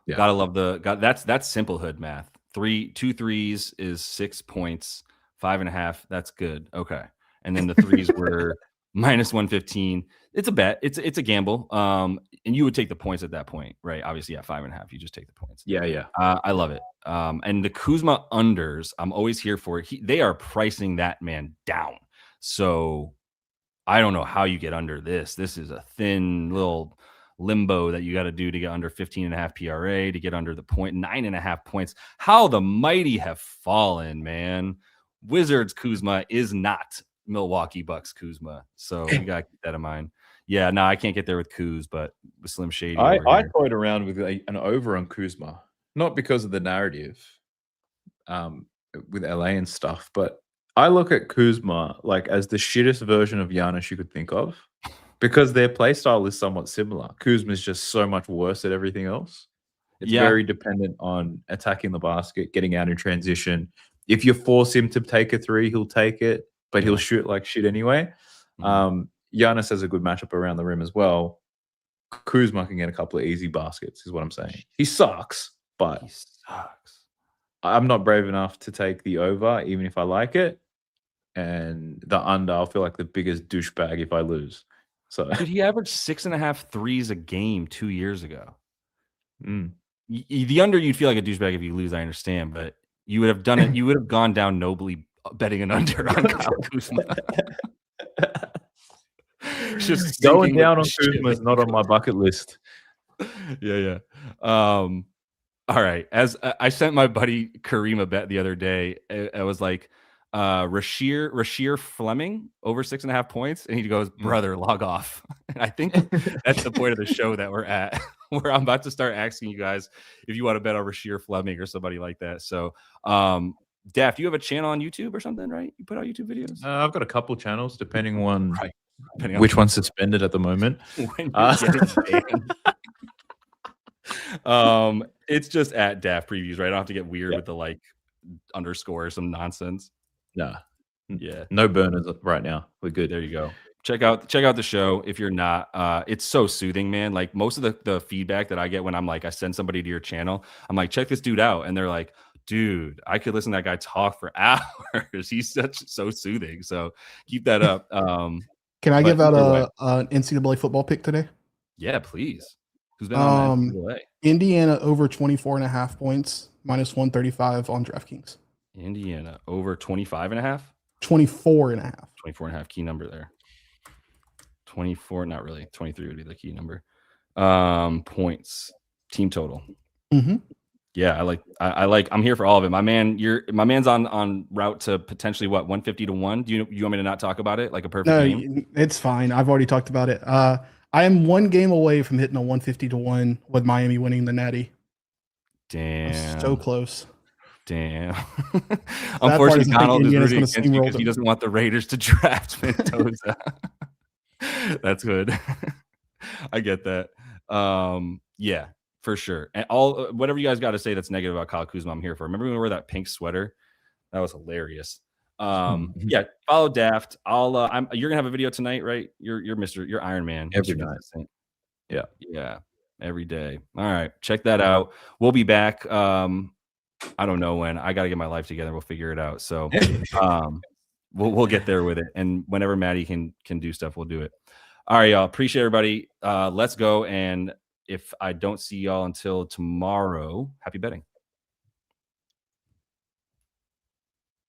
Speaker 3: Yeah.
Speaker 1: Gotta love that's simple hood math. 2 threes is 6 points. 5.5. That's good. Okay. And then the threes were minus 115. It's a bet. It's a gamble. And you would take the points at that point, right? Obviously, at 5.5, you just take the points.
Speaker 3: Yeah.
Speaker 1: I love it. And the Kuzma unders, I'm always here for it. They are pricing that man down. So I don't know how you get under this. This is a thin little limbo that you got to do to get under 15.5 PRA, to get under the 9.5 points. How the mighty have fallen, man. Wizards Kuzma is not Milwaukee Bucks Kuzma. So you got to keep that in mind. Yeah, no, I can't get there with Kuz, but with Slim Shady.
Speaker 3: I toyed around with an over on Kuzma, not because of the narrative with LA and stuff, but I look at Kuzma like as the shittest version of Giannis you could think of, because their play style is somewhat similar. Kuzma is just so much worse at everything else. It's very dependent on attacking the basket, getting out in transition. If you force him to take a three, he'll take it, but he'll shoot like shit anyway. Giannis has a good matchup around the rim as well. Kuzma can get a couple of easy baskets, is what I'm saying. He sucks, but
Speaker 1: he sucks.
Speaker 3: I'm not brave enough to take the over, even if I like it. And the under, I'll feel like the biggest douchebag if I lose. So
Speaker 1: Dude, he averaged 6.5 threes a game 2 years ago. The under, you'd feel like a douchebag if you lose. I understand, but you would have done it. You would have gone down nobly betting an under on Kyle Kuzma. Just
Speaker 3: going down on
Speaker 1: ship.
Speaker 3: Kuzma is not on my bucket list.
Speaker 1: Yeah. All right. As I sent my buddy Kareem a bet the other day, I was like, Rasheer Fleming over 6.5 points, and he goes, "Brother, log off." And I think that's the point of the show that we're at, where I'm about to start asking you guys if you want to bet on Rasheer Fleming or somebody like that. So, Daft, you have a channel on YouTube or something, right? You put out YouTube videos.
Speaker 3: I've got a couple channels, depending on
Speaker 1: Depending
Speaker 3: which one's suspended at the moment.
Speaker 1: When you're getting banned. It's just at Daft Previews, right? I don't have to get weird with the like underscore or some nonsense.
Speaker 3: Nah.
Speaker 1: Yeah.
Speaker 3: No burners right now. We're good.
Speaker 1: There you go. Check out the show if you're not. It's so soothing, man. Like most of the feedback that I get when I'm like, I send somebody to your channel, I'm like, check this dude out. And they're like, dude, I could listen to that guy talk for hours. He's so soothing. So keep that up.
Speaker 2: Can I give out an NCAA football pick today?
Speaker 1: Yeah, please. Who's been on that?
Speaker 2: Indiana over 24.5 points, minus 135 on DraftKings.
Speaker 1: Indiana over 25.5?
Speaker 2: 24.5.
Speaker 1: 24.5 key number there. 24, not really. 23 would be the key number. Points, team total. Yeah, I like. I'm here for all of it. My man's on route to potentially what, 150 to 1. Do you want me to not talk about it like a perfect game?
Speaker 2: It's fine. I've already talked about it. I am one game away from hitting a 150 to 1 with Miami winning the Natty.
Speaker 1: Damn,
Speaker 2: I'm so close.
Speaker 1: Damn. Unfortunately, Donald is rooting against you because he doesn't want the Raiders to draft Mendoza. That's good. I get that. Yeah, for sure. And all whatever you guys got to say that's negative about Kyle Kuzma, I'm here for. Remember when we wore that pink sweater? That was hilarious. Yeah, follow Daft. You're gonna have a video tonight, right? You're Iron Man
Speaker 3: every night.
Speaker 1: Yeah, every day. All right, check that out. We'll be back. I don't know when. I got to get my life together. We'll figure it out. So, we'll get there with it. And whenever Maddie can do stuff, we'll do it. All right, y'all. Appreciate everybody. Let's go. And if I don't see y'all until tomorrow, happy betting.